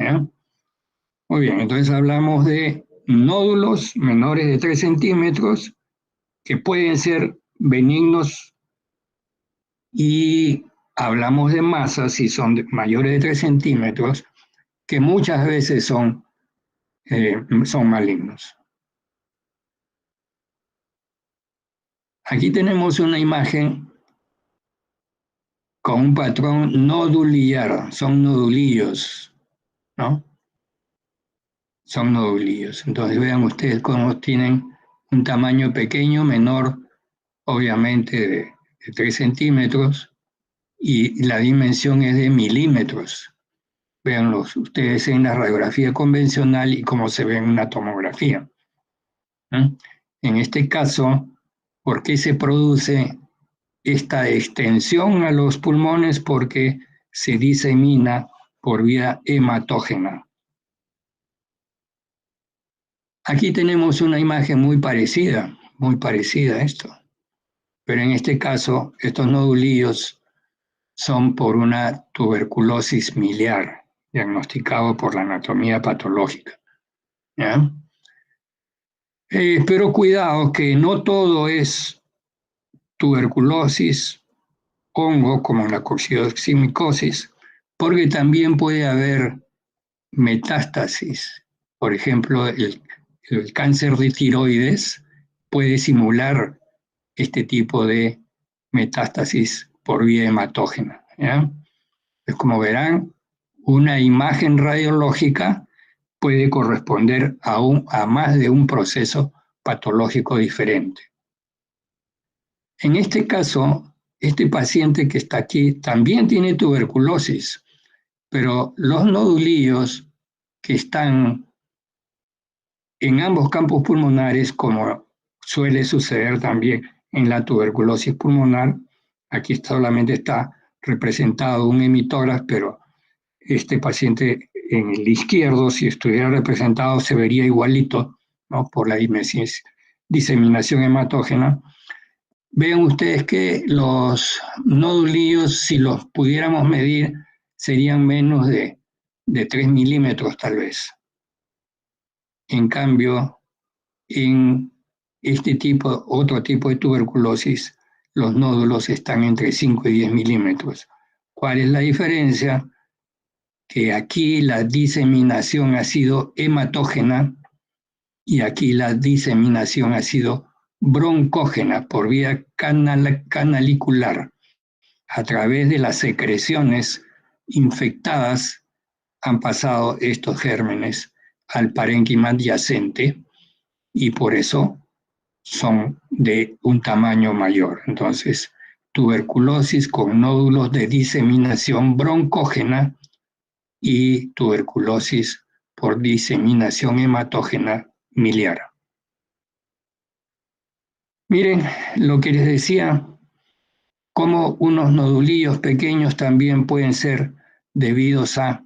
Muy bien, entonces hablamos de nódulos menores de 3 centímetros que pueden ser benignos y hablamos de masas si son mayores de 3 centímetros que muchas veces son malignos. Aquí tenemos una imagen con un patrón nodular, son nodulillos, ¿no? Son nodulillos. Entonces vean ustedes cómo tienen un tamaño pequeño, menor, obviamente, de 3 centímetros, y la dimensión es de milímetros. Véanlos ustedes en la radiografía convencional y cómo se ve en una tomografía. En este caso, ¿por qué se produce esta extensión a los pulmones? Porque se disemina por vía hematógena. Aquí tenemos una imagen muy parecida a esto, pero en este caso estos nodulillos son por una tuberculosis miliar, diagnosticado por la anatomía patológica. ¿Ya? Pero cuidado que no todo es tuberculosis, hongo, como en la coccidioximicosis, porque también puede haber metástasis. Por ejemplo, el cáncer de tiroides puede simular este tipo de metástasis por vía hematógena. ¿Ya? Pues como verán, una imagen radiológica puede corresponder a más de un proceso patológico diferente. En este caso, este paciente que está aquí también tiene tuberculosis, pero los nodulillos que están en ambos campos pulmonares, como suele suceder también en la tuberculosis pulmonar, aquí solamente está representado un hemitórax, pero este paciente en el izquierdo, si estuviera representado, se vería igualito, ¿no? Por la diseminación hematógena. Vean ustedes que los nodulillos, si los pudiéramos medir, serían menos de 3 milímetros tal vez. En cambio, en otro tipo de tuberculosis, los nódulos están entre 5 y 10 milímetros. ¿Cuál es la diferencia? Que aquí la diseminación ha sido hematógena y aquí la diseminación ha sido broncógena por vía canalicular. A través de las secreciones infectadas han pasado estos gérmenes al parénquima adyacente y por eso son de un tamaño mayor. Entonces, tuberculosis con nódulos de diseminación broncógena y tuberculosis por diseminación hematógena miliar. Miren lo que les decía, cómo unos nodulillos pequeños también pueden ser debidos a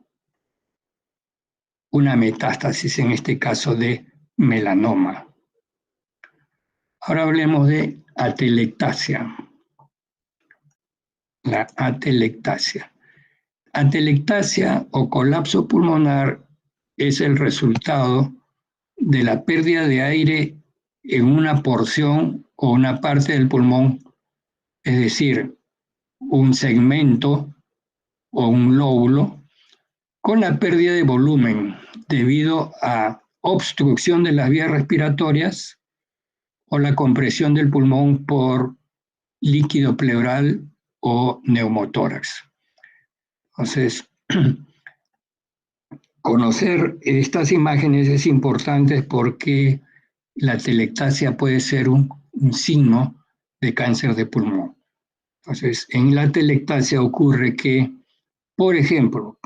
una metástasis, en este caso de melanoma. Ahora hablemos de atelectasia. La atelectasia. atelectasia o colapso pulmonar es el resultado de la pérdida de aire en una porción o una parte del pulmón, es decir, un segmento o un lóbulo, con la pérdida de volumen debido a obstrucción de las vías respiratorias o la compresión del pulmón por líquido pleural o neumotórax. Entonces, conocer estas imágenes es importante porque la atelectasia puede ser un signo de cáncer de pulmón. Entonces, en la atelectasia ocurre que, por ejemplo,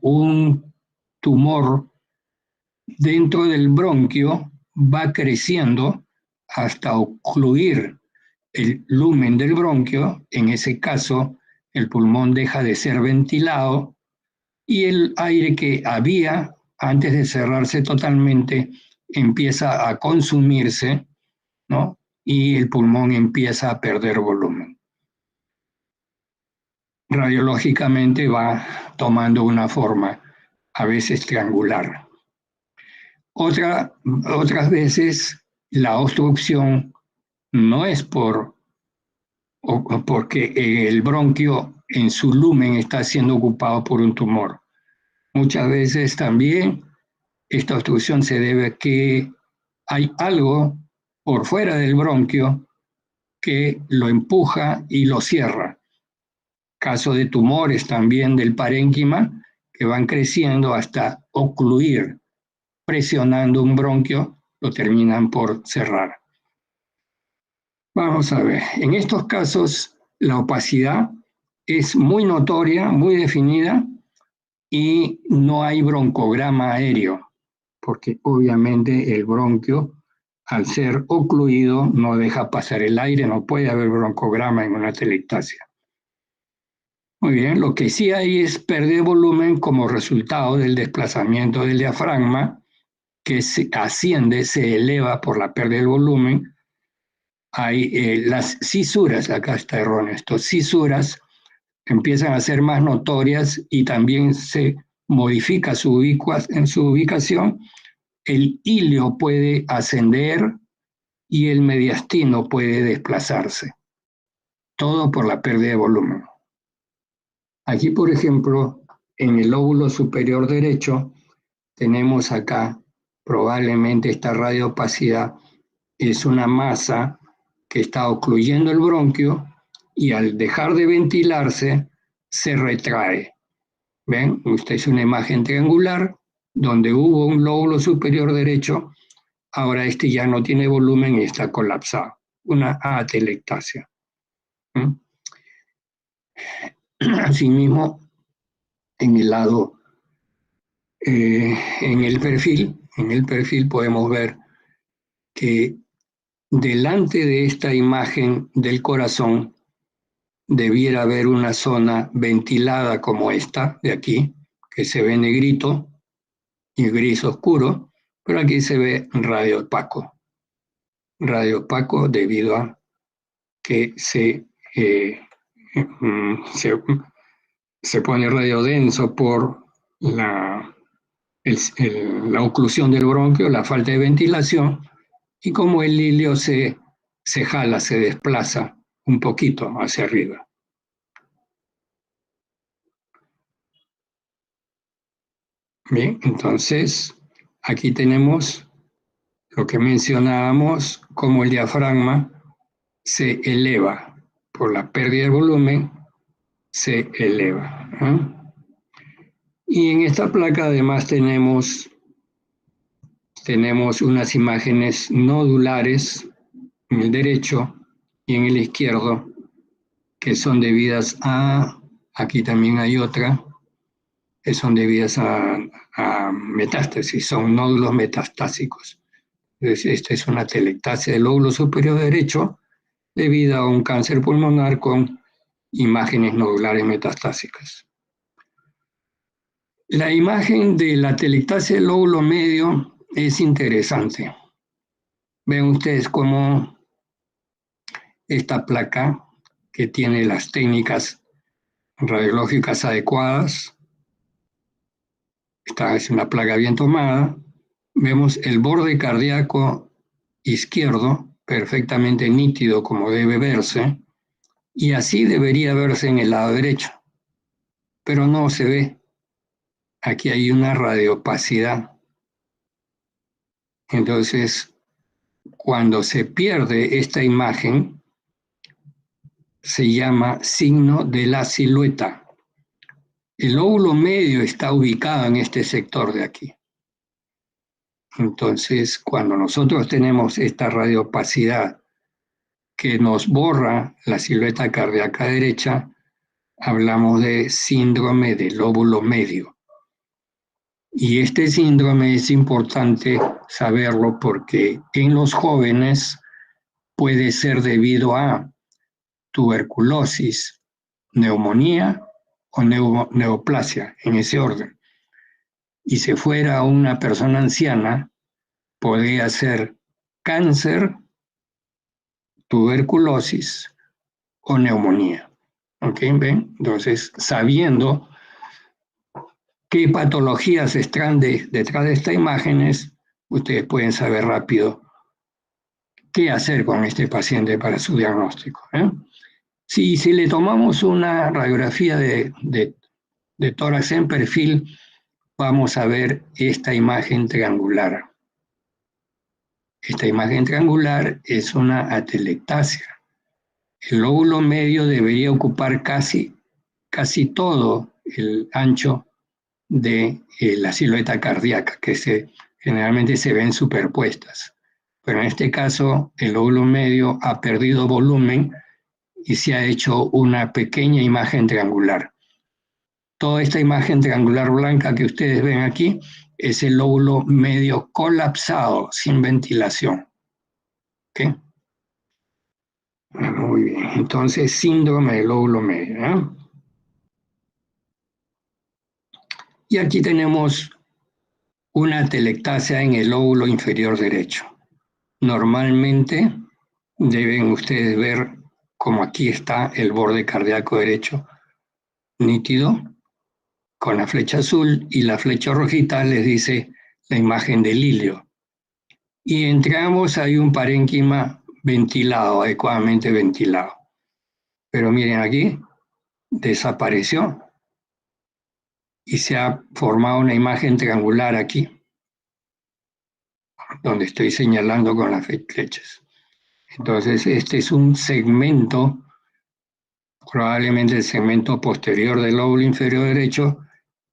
un tumor dentro del bronquio va creciendo hasta ocluir el lumen del bronquio. En ese caso, el pulmón deja de ser ventilado y el aire que había antes de cerrarse totalmente empieza a consumirse, ¿no? Y el pulmón empieza a perder volumen. Radiológicamente va tomando una forma a veces triangular. Otras veces la obstrucción no es porque el bronquio en su lumen está siendo ocupado por un tumor. Muchas veces también esta obstrucción se debe a que hay algo por fuera del bronquio que lo empuja y lo cierra. Caso de tumores también del parénquima que van creciendo hasta ocluir, presionando un bronquio, lo terminan por cerrar. Vamos a ver, en estos casos la opacidad es muy notoria, muy definida y no hay broncograma aéreo, porque obviamente el bronquio, al ser ocluido, no deja pasar el aire, no puede haber broncograma en una atelectasia. Muy bien, lo que sí hay es perder volumen como resultado del desplazamiento del diafragma, que se asciende, se eleva por la pérdida de volumen. Hay las cisuras, acá está erróneo esto, cisuras empiezan a ser más notorias y también se modifica en su ubicación. El ilio puede ascender y el mediastino puede desplazarse, todo por la pérdida de volumen. Aquí, por ejemplo, en el lóbulo superior derecho, tenemos acá probablemente esta radioopacidad es una masa que está ocluyendo el bronquio y al dejar de ventilarse se retrae. ¿Ven? Esta es una imagen triangular donde hubo un lóbulo superior derecho, ahora este ya no tiene volumen y está colapsado, una atelectasia. Asimismo, en el lado, en el perfil podemos ver que delante de esta imagen del corazón debiera haber una zona ventilada como esta de aquí, que se ve negrito y gris oscuro, pero aquí se ve radio opaco debido a que se pone radio denso por la oclusión del bronquio, la falta de ventilación, y como el ilio se jala, se desplaza un poquito hacia arriba. Bien, entonces aquí tenemos lo que mencionábamos, como el diafragma se eleva por la pérdida de volumen, se eleva. Y en esta placa además tenemos unas imágenes nodulares en el derecho y en el izquierdo, que son debidas a, aquí también hay otra, que son debidas a metástasis, son nódulos metastásicos. Esta es una atelectasia del lóbulo superior derecho debido a un cáncer pulmonar con imágenes nodulares metastásicas. La imagen de la atelectasia del lóbulo medio es interesante. Ven ustedes cómo esta placa, que tiene las técnicas radiológicas adecuadas. Esta es una placa bien tomada. Vemos el borde cardíaco izquierdo perfectamente nítido como debe verse, y así debería verse en el lado derecho, pero no se ve. Aquí hay una radiopacidad. Entonces, cuando se pierde esta imagen, se llama signo de la silueta. El lóbulo medio está ubicado en este sector de aquí. Entonces, cuando nosotros tenemos esta radiopacidad que nos borra la silueta cardíaca derecha, hablamos de síndrome del lóbulo medio. Y este síndrome es importante saberlo porque en los jóvenes puede ser debido a tuberculosis, neumonía o neoplasia, en ese orden. Y si fuera una persona anciana, podría ser cáncer, tuberculosis o neumonía. ¿Ok? ¿Ven? Entonces, sabiendo qué patologías están detrás de estas imágenes, ustedes pueden saber rápido qué hacer con este paciente para su diagnóstico. Si le tomamos una radiografía de tórax en perfil, vamos a ver esta imagen triangular. Esta imagen triangular es una atelectasia. El lóbulo medio debería ocupar casi todo el ancho de la silueta cardíaca, que generalmente se ven superpuestas. Pero en este caso, el lóbulo medio ha perdido volumen y se ha hecho una pequeña imagen triangular. Toda esta imagen triangular blanca que ustedes ven aquí es el lóbulo medio colapsado, sin ventilación. ¿Okay? Muy bien, entonces síndrome del lóbulo medio. Y aquí tenemos una atelectasia en el lóbulo inferior derecho. Normalmente deben ustedes ver como aquí está el borde cardíaco derecho nítido con la flecha azul, y la flecha rojita les dice la imagen del ilio. Y entre ambos hay un parénquima ventilado, adecuadamente ventilado. Pero miren aquí, desapareció y se ha formado una imagen triangular aquí, donde estoy señalando con las flechas. Entonces, este es un segmento, probablemente el segmento posterior del lóbulo inferior derecho,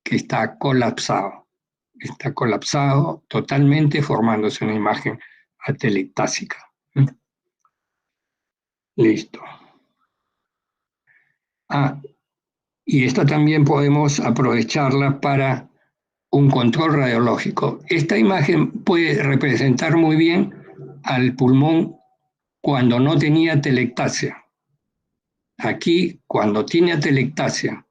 que está colapsado. Está colapsado totalmente, formándose una imagen atelectásica. Listo. Y esta también podemos aprovecharla para un control radiológico. Esta imagen puede representar muy bien al pulmón cuando no tenía atelectasia. Aquí, cuando tiene atelectasia,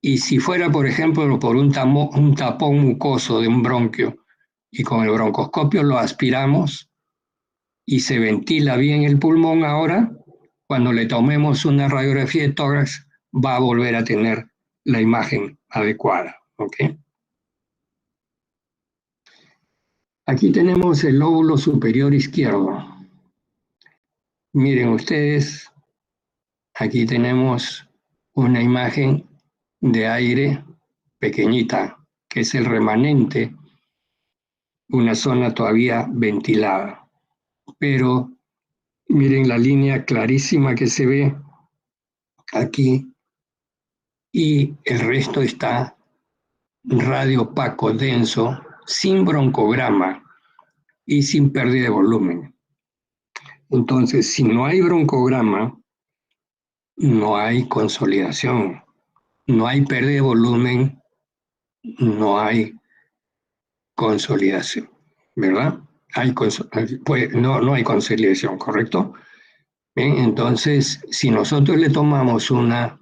y si fuera, por ejemplo, por un tapón mucoso de un bronquio, y con el broncoscopio lo aspiramos y se ventila bien el pulmón ahora, cuando le tomemos una radiografía de tórax, va a volver a tener la imagen adecuada. ¿Ok? Aquí tenemos el lóbulo superior izquierdo. Miren ustedes, aquí tenemos una imagen de aire pequeñita, que es el remanente, una zona todavía ventilada. Pero miren la línea clarísima que se ve aquí, y el resto está radiopaco, denso, sin broncograma y sin pérdida de volumen. Entonces, si no hay broncograma, no hay consolidación, no hay pérdida de volumen, no hay consolidación, ¿verdad? No hay consolidación, ¿correcto? Bien, entonces, si nosotros le tomamos una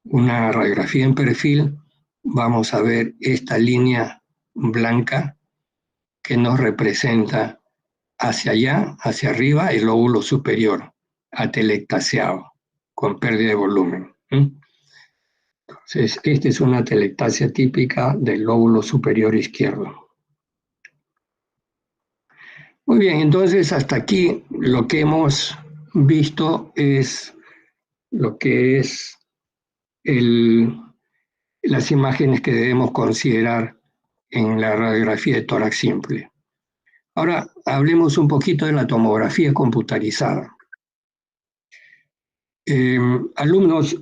radiografía en perfil, vamos a ver esta línea blanca que nos representa hacia allá, hacia arriba, el lóbulo superior, atelectasiado, con pérdida de volumen. Entonces, esta es una telectasia típica del lóbulo superior izquierdo. Muy bien, entonces hasta aquí lo que hemos visto es lo que es las imágenes que debemos considerar en la radiografía de tórax simple. Ahora hablemos un poquito de la tomografía computarizada. Alumnos,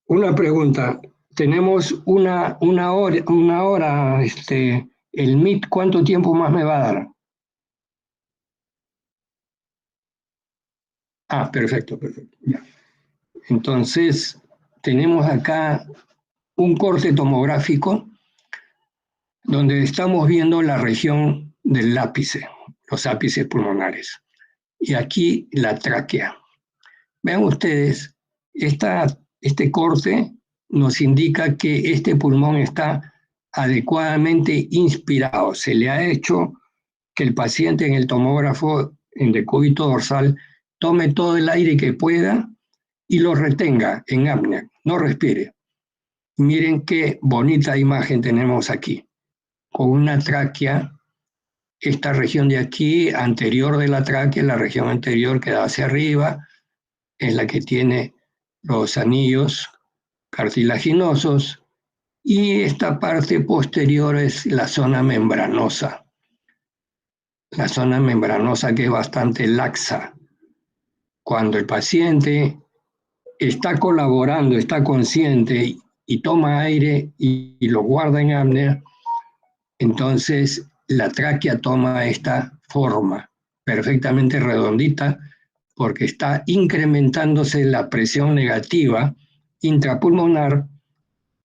una pregunta. Tenemos una hora, el Meet, ¿cuánto tiempo más me va a dar? Ah, perfecto, perfecto. Ya. Entonces, tenemos acá un corte tomográfico donde estamos viendo la región del ápice, los ápices pulmonares. Y aquí la tráquea. Vean ustedes, este corte nos indica que este pulmón está adecuadamente inspirado. Se le ha hecho que el paciente en el tomógrafo en decúbito dorsal tome todo el aire que pueda y lo retenga en apnea, no respire. Miren qué bonita imagen tenemos aquí, con una tráquea, esta región de aquí, anterior de la tráquea, la región anterior que da hacia arriba, es la que tiene los anillos cartilaginosos, y esta parte posterior es la zona membranosa que es bastante laxa. Cuando el paciente está colaborando, está consciente y toma aire y lo guarda en apnea, entonces la tráquea toma esta forma perfectamente redondita porque está incrementándose la presión negativa intrapulmonar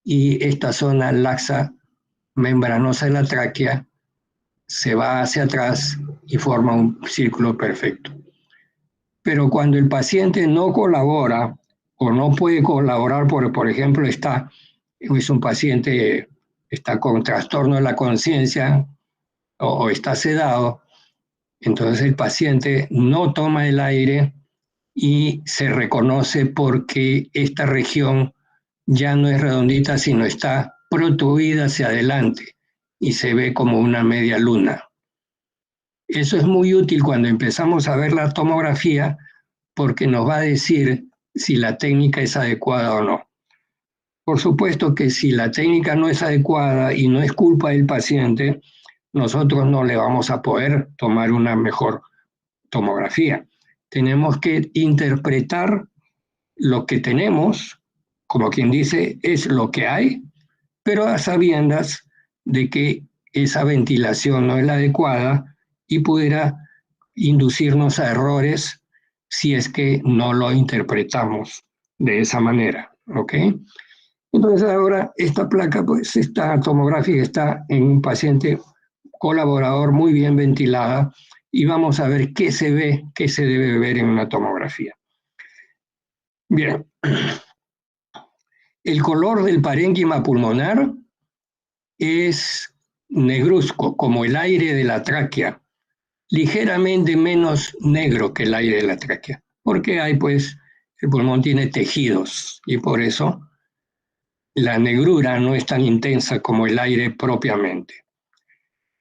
y esta zona laxa membranosa de la tráquea se va hacia atrás y forma un círculo perfecto. Pero cuando el paciente no colabora o no puede colaborar, por ejemplo, es un paciente está con trastorno de la conciencia o está sedado, entonces el paciente no toma el aire y se reconoce porque esta región ya no es redondita, sino está protruida hacia adelante y se ve como una media luna. Eso es muy útil cuando empezamos a ver la tomografía porque nos va a decir si la técnica es adecuada o no. Por supuesto que si la técnica no es adecuada y no es culpa del paciente, nosotros no le vamos a poder tomar una mejor tomografía. Tenemos que interpretar lo que tenemos, como quien dice, es lo que hay, pero a sabiendas de que esa ventilación no es la adecuada y pudiera inducirnos a errores si es que no lo interpretamos de esa manera, ¿ok? Entonces ahora esta placa, pues esta tomográfica está en un paciente colaborador muy bien ventilada y vamos a ver qué se ve, qué se debe ver en una tomografía. Bien, el color del parénquima pulmonar es negruzco, como el aire de la tráquea, ligeramente menos negro que el aire de la tráquea, porque el pulmón tiene tejidos y por eso la negrura no es tan intensa como el aire propiamente.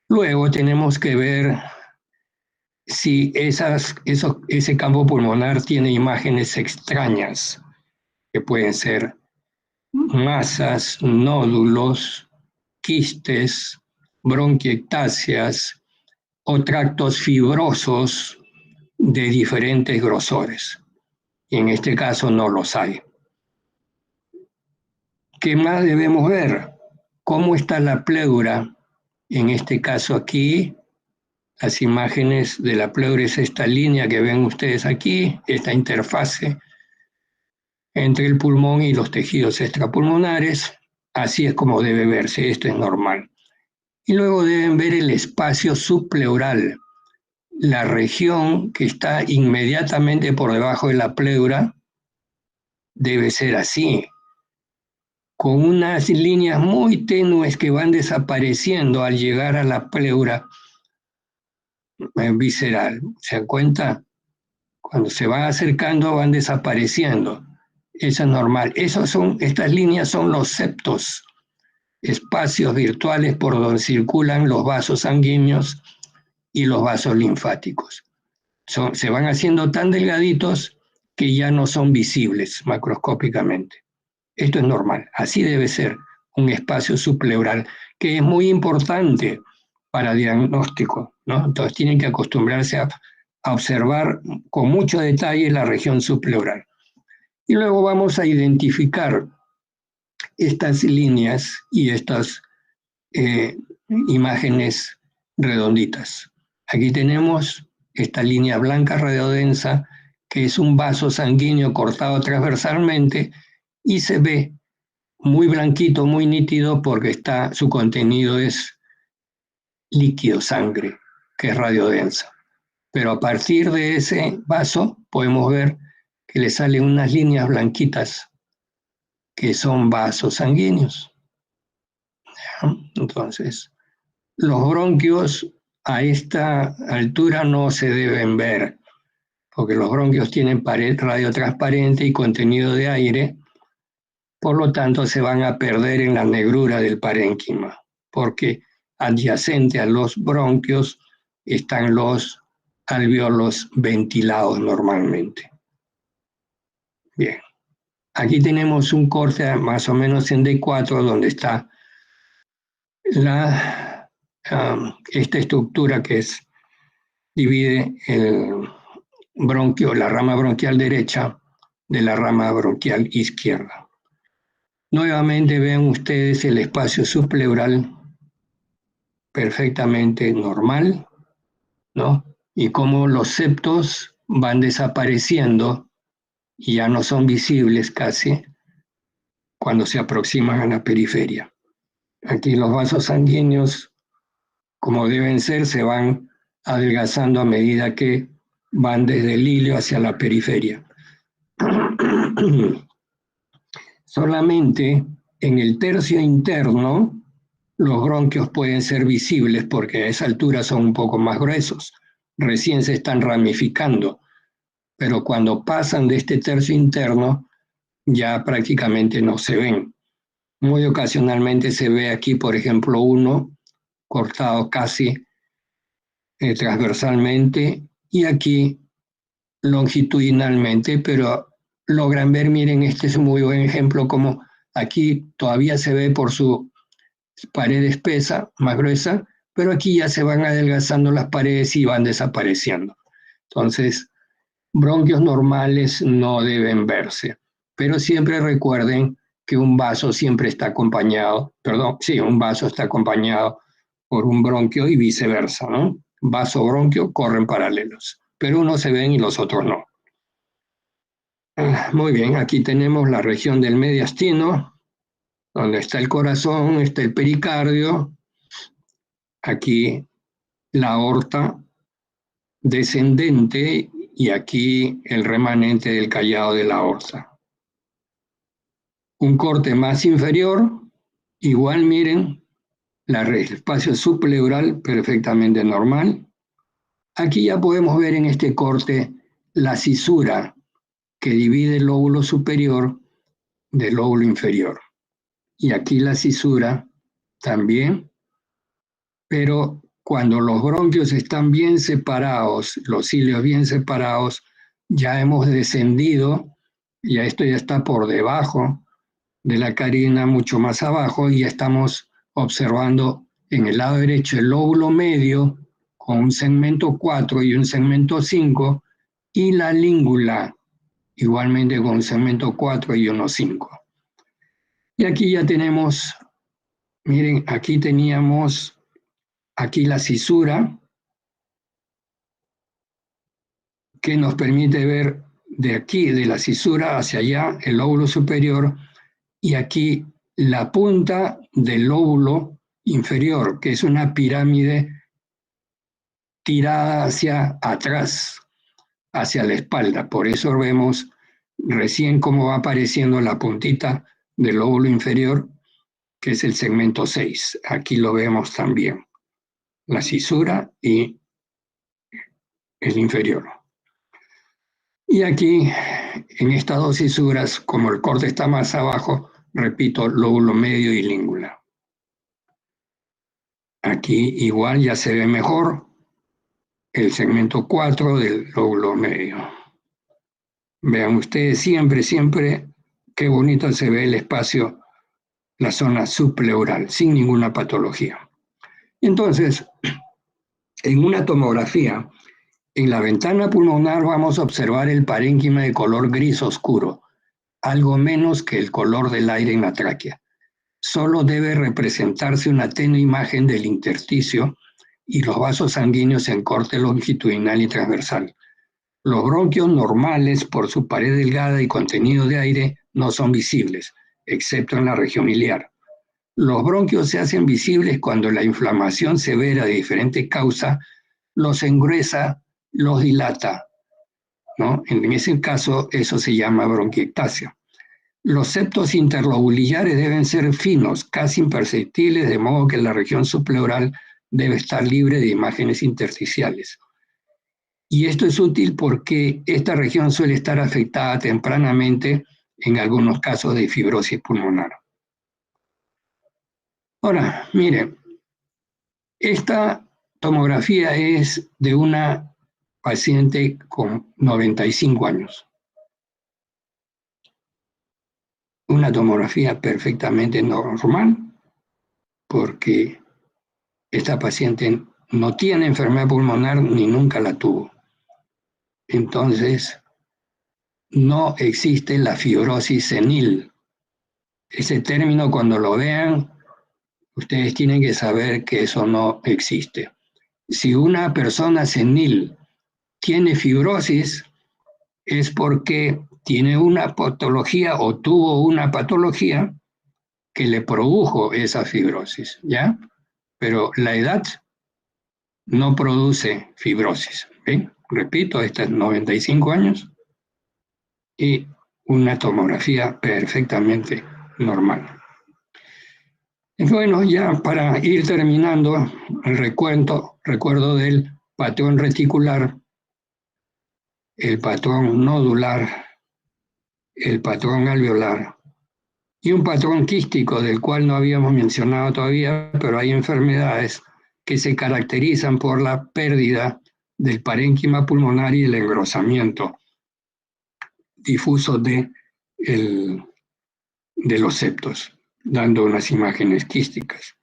Luego tenemos que ver si ese campo pulmonar tiene imágenes extrañas, que pueden ser masas, nódulos, quistes, bronquiectasias o tractos fibrosos de diferentes grosores. Y en este caso no los hay. ¿Qué más debemos ver? ¿Cómo está la pleura? En este caso aquí, las imágenes de la pleura es esta línea que ven ustedes aquí, esta interfase entre el pulmón y los tejidos extrapulmonares. Así es como debe verse, esto es normal. Y luego deben ver el espacio subpleural, la región que está inmediatamente por debajo de la pleura debe ser así, con unas líneas muy tenues que van desapareciendo al llegar a la pleura visceral. ¿Se dan cuenta? Cuando se van acercando van desapareciendo. Eso es normal. Estas líneas son los septos, espacios virtuales por donde circulan los vasos sanguíneos y los vasos linfáticos. Se van haciendo tan delgaditos que ya no son visibles macroscópicamente. Esto es normal, así debe ser un espacio subpleural, que es muy importante para diagnóstico, ¿no? Entonces tienen que acostumbrarse a observar con mucho detalle la región subpleural. Y luego vamos a identificar estas líneas y estas imágenes redonditas. Aquí tenemos esta línea blanca radiodensa, que es un vaso sanguíneo cortado transversalmente y se ve muy blanquito, muy nítido, porque su contenido es líquido, sangre, que es radiodensa. Pero a partir de ese vaso podemos ver que le salen unas líneas blanquitas que son vasos sanguíneos. Entonces, los bronquios a esta altura no se deben ver, porque los bronquios tienen pared radiotransparente y contenido de aire, por lo tanto se van a perder en la negrura del parénquima, porque adyacente a los bronquios están los alvéolos ventilados normalmente. Bien, aquí tenemos un corte más o menos en D4 donde está esta estructura que divide el bronquio, la rama bronquial derecha de la rama bronquial izquierda. Nuevamente ven ustedes el espacio subpleural perfectamente normal, ¿no? Y cómo los septos van desapareciendo y ya no son visibles casi cuando se aproximan a la periferia. Aquí los vasos sanguíneos, como deben ser, se van adelgazando a medida que van desde el hilio hacia la periferia. Solamente en el tercio interno los bronquios pueden ser visibles porque a esa altura son un poco más gruesos, recién se están ramificando, pero cuando pasan de este tercio interno ya prácticamente no se ven. Muy ocasionalmente se ve aquí, por ejemplo, uno cortado casi transversalmente y aquí longitudinalmente, pero logran ver, miren, este es un muy buen ejemplo, como aquí todavía se ve por su pared espesa, más gruesa, pero aquí ya se van adelgazando las paredes y van desapareciendo. Entonces, bronquios normales no deben verse, pero siempre recuerden que un vaso siempre está acompañado, un vaso está acompañado por un bronquio y viceversa, ¿no? Vaso-bronquio corren paralelos, pero unos se ven y los otros no. Muy bien, aquí tenemos la región del mediastino, donde está el corazón, está el pericardio, aquí la aorta descendente y aquí el remanente del callado de la aorta. Un corte más inferior, igual miren, el espacio subpleural perfectamente normal. Aquí ya podemos ver en este corte la cisura que divide el lóbulo superior del lóbulo inferior. Y aquí la cisura también, pero cuando los bronquios están bien separados, los cilios bien separados, ya hemos descendido, y esto ya está por debajo de la carina, mucho más abajo, y ya estamos observando en el lado derecho el lóbulo medio con un segmento 4 y un segmento 5, y la língula igualmente con un segmento 4 y uno 5. Y aquí ya tenemos, miren, aquí teníamos la cisura que nos permite ver de aquí, de la cisura hacia allá, el lóbulo superior, y aquí la punta del lóbulo inferior, que es una pirámide tirada hacia atrás, hacia la espalda. Por eso vemos recién cómo va apareciendo la puntita del lóbulo inferior, que es el segmento 6. Aquí lo vemos también, la cisura y el inferior. Y aquí en estas dos fisuras, como el corte está más abajo, repito, lóbulo medio y língula. Aquí igual ya se ve mejor el segmento 4 del lóbulo medio. Vean ustedes siempre, qué bonito se ve el espacio, la zona subpleural, sin ninguna patología. Entonces, en una tomografía, en la ventana pulmonar vamos a observar el parénquima de color gris oscuro, algo menos que el color del aire en la tráquea. Solo debe representarse una tenue imagen del intersticio y los vasos sanguíneos en corte longitudinal y transversal. Los bronquios normales, por su pared delgada y contenido de aire, no son visibles, excepto en la región iliar. Los bronquios se hacen visibles cuando la inflamación severa de diferente causa los engruesa, los dilata, ¿no? En ese caso, eso se llama bronquiectasia. Los septos interlobulillares deben ser finos, casi imperceptibles, de modo que la región subpleural debe estar libre de imágenes intersticiales. Y esto es útil porque esta región suele estar afectada tempranamente en algunos casos de fibrosis pulmonar. Ahora, mire, esta tomografía es de una paciente con 95 años. Una tomografía perfectamente normal, porque esta paciente no tiene enfermedad pulmonar ni nunca la tuvo. Entonces, no existe la fibrosis senil. Ese término, cuando lo vean, ustedes tienen que saber que eso no existe. Si una persona senil tiene fibrosis, es porque tiene una patología o tuvo una patología que le produjo esa fibrosis, ¿ya? Pero la edad no produce fibrosis, ¿ven? Repito, esta es 95 años y una tomografía perfectamente normal. Bueno, ya para ir terminando, el recuerdo del patrón reticular, el patrón nodular, el patrón alveolar y un patrón quístico del cual no habíamos mencionado todavía, pero hay enfermedades que se caracterizan por la pérdida del parénquima pulmonar y el engrosamiento difuso de los septos, dando unas imágenes quísticas.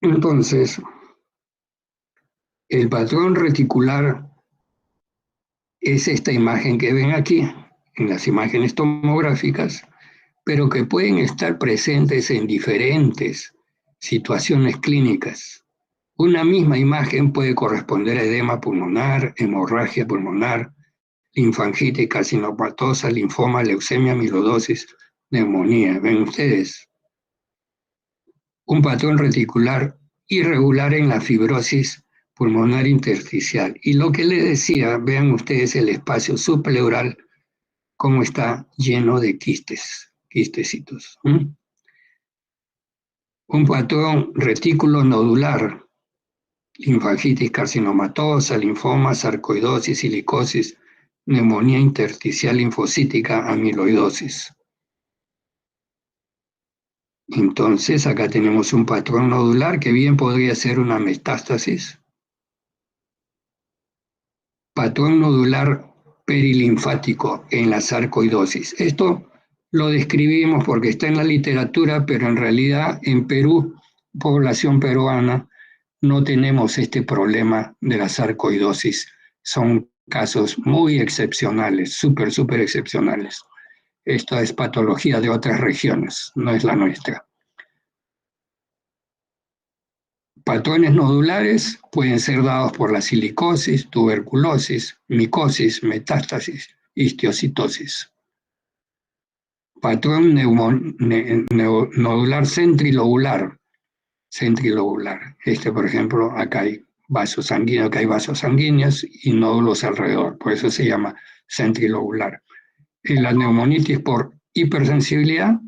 Entonces, el patrón reticular es esta imagen que ven aquí, en las imágenes tomográficas, pero que pueden estar presentes en diferentes situaciones clínicas. Una misma imagen puede corresponder a edema pulmonar, hemorragia pulmonar, linfangitis carcinopatosa, linfoma, leucemia, amiloidosis, neumonía. ¿Ven ustedes? Un patrón reticular irregular en la fibrosis pulmonar intersticial. Y lo que les decía, vean ustedes el espacio subpleural, cómo está lleno de quistecitos. Un patrón retículo nodular, linfangitis carcinomatosa, linfoma, sarcoidosis, silicosis, neumonía intersticial linfocítica, amiloidosis. Entonces, acá tenemos un patrón nodular que bien podría ser una metástasis. Patrón nodular perilinfático en la sarcoidosis. Esto lo describimos porque está en la literatura, pero en realidad en Perú, población peruana, no tenemos este problema de la sarcoidosis. Son casos muy excepcionales, súper excepcionales. Esta es patología de otras regiones, no es la nuestra. Patrones nodulares pueden ser dados por la silicosis, tuberculosis, micosis, metástasis, histiocitosis. Patrón nodular centrilobular. Por ejemplo, acá hay vasos sanguíneos y nódulos alrededor, por eso se llama centrilobular. En la neumonitis por hipersensibilidad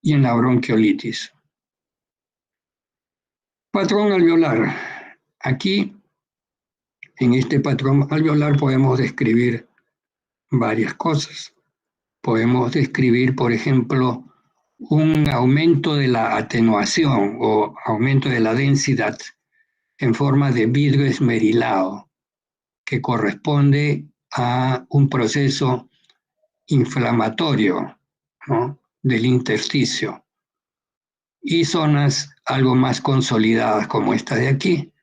y en la bronquiolitis. Patrón alveolar. Aquí, en este patrón alveolar podemos describir varias cosas. Podemos describir, por ejemplo, un aumento de la atenuación o aumento de la densidad en forma de vidrio esmerilado, que corresponde a un proceso inflamatorio, ¿no?, del intersticio. Y zonas algo más consolidadas como esta de aquí,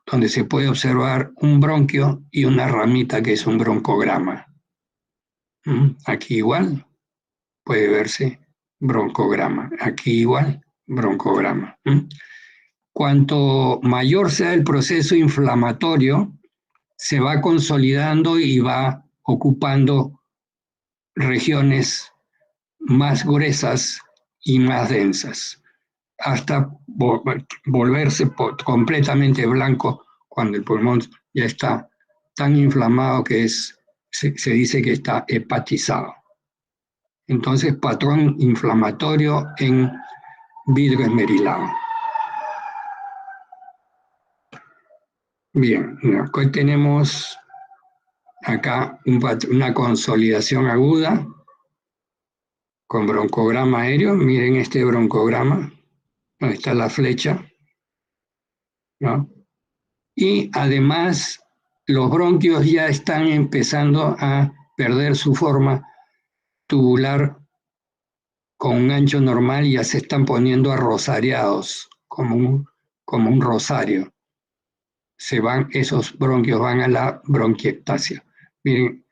donde se puede observar un bronquio y una ramita que es un broncograma. Aquí igual puede verse broncograma. Aquí igual, broncograma. Cuanto mayor sea el proceso inflamatorio, se va consolidando y va ocupando regiones más gruesas y más densas, hasta volverse completamente blanco cuando el pulmón ya está tan inflamado que se dice que está hepatizado. Entonces, patrón inflamatorio en vidrio esmerilado. Bien, hoy tenemos acá una consolidación aguda con broncograma aéreo. Miren este broncograma, donde está la flecha, ¿no? Y además los bronquios ya están empezando a perder su forma tubular con un ancho normal y ya se están poniendo arrosariados, como un rosario. Esos bronquios van a la bronquiectasia. Miren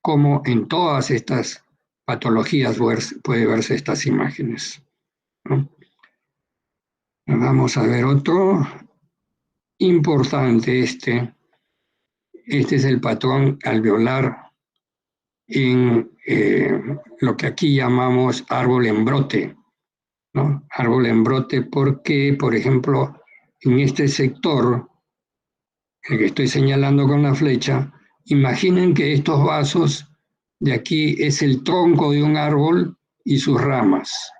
cómo en todas estas patologías puede verse estas imágenes, ¿no? Vamos a ver otro importante. Este es el patrón alveolar en lo que aquí llamamos árbol en brote, ¿no? Árbol en brote porque, por ejemplo, en este sector, el que estoy señalando con la flecha, imaginen que estos vasos de aquí es el tronco de un árbol y sus ramas.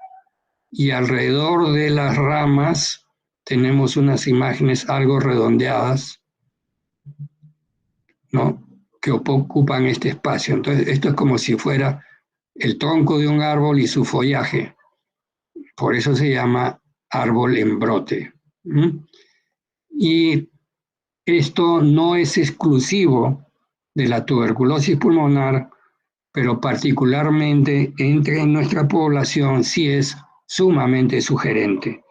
Y alrededor de las ramas tenemos unas imágenes algo redondeadas, ¿no?, que ocupan este espacio. Entonces, esto es como si fuera el tronco de un árbol y su follaje. Por eso se llama árbol en brote. Y esto no es exclusivo de la tuberculosis pulmonar, pero particularmente entre nuestra población sí es sumamente sugerente.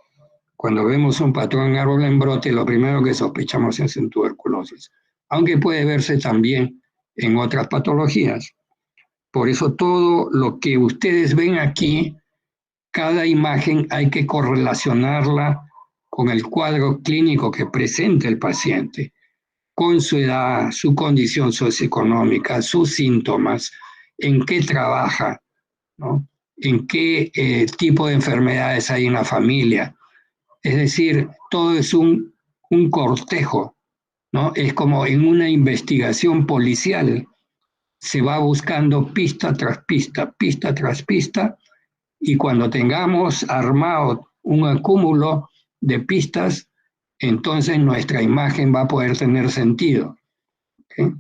Cuando vemos un patrón árbol en brote, lo primero que sospechamos es en tuberculosis, aunque puede verse también en otras patologías. Por eso todo lo que ustedes ven aquí, cada imagen hay que correlacionarla con el cuadro clínico que presenta el paciente, con su edad, su condición socioeconómica, sus síntomas, en qué trabaja, ¿no?, en qué tipo de enfermedades hay en la familia. Es decir, todo es un cortejo, ¿no? Es como en una investigación policial. Se va buscando pista tras pista, y cuando tengamos armado un acúmulo de pistas, entonces nuestra imagen va a poder tener sentido. ¿Okay?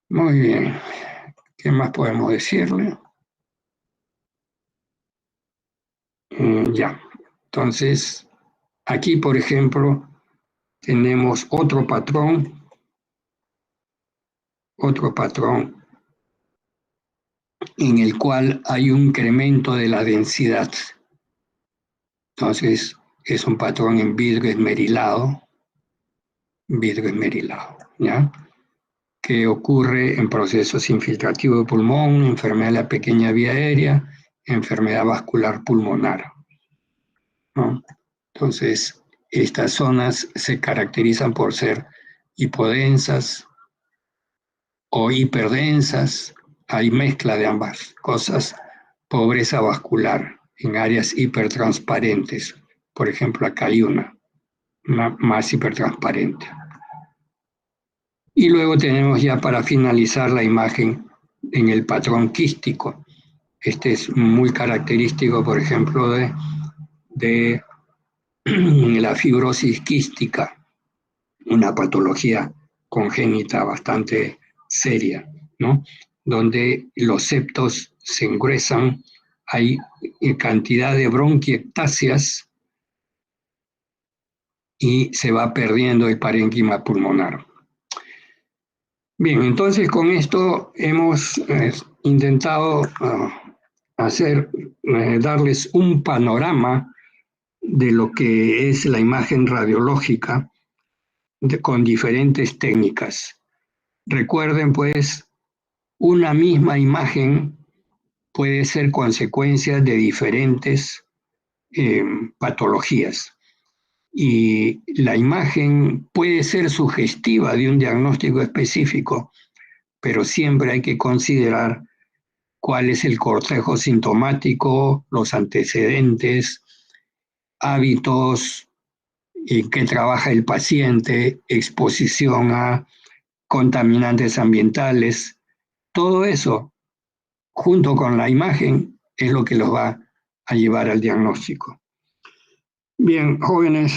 Muy bien. ¿Qué más podemos decirle? Ya. Entonces, aquí, por ejemplo, tenemos otro patrón en el cual hay un incremento de la densidad. Entonces, es un patrón en vidrio esmerilado, ¿ya?, que ocurre en procesos infiltrativos de pulmón, enfermedad de la pequeña vía aérea, enfermedad vascular pulmonar, ¿no? Entonces, estas zonas se caracterizan por ser hipodensas o hiperdensas. Hay mezcla de ambas cosas. Pobreza vascular en áreas hipertransparentes. Por ejemplo, acá hay una más hipertransparente. Y luego tenemos ya para finalizar la imagen en el patrón quístico. Este es muy característico, por ejemplo, de la fibrosis quística, una patología congénita bastante seria. ¿no? Donde los septos se engruesan, hay cantidad de bronquiectasias y se va perdiendo el parénquima pulmonar. Bien, entonces con esto hemos intentado darles un panorama de lo que es la imagen radiológica con diferentes técnicas. Recuerden, pues, una misma imagen puede ser consecuencia de diferentes patologías. Y la imagen puede ser sugestiva de un diagnóstico específico, pero siempre hay que considerar cuál es el cortejo sintomático, los antecedentes, hábitos en que trabaja el paciente, exposición a contaminantes ambientales. Todo eso, junto con la imagen, es lo que los va a llevar al diagnóstico. Bien, jóvenes,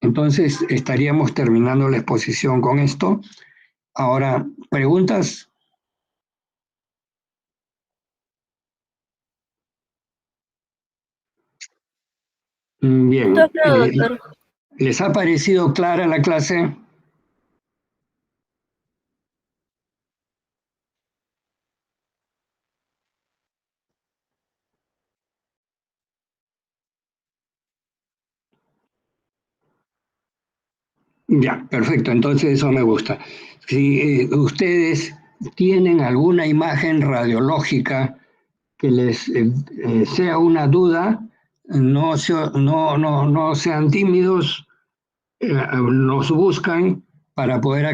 entonces estaríamos terminando la exposición con esto. Ahora, ¿preguntas? Bien, Doctor. ¿les ha parecido clara la clase? Ya, perfecto, entonces eso me gusta. Si ustedes tienen alguna imagen radiológica que les sea una duda, no sean tímidos, nos buscan para poder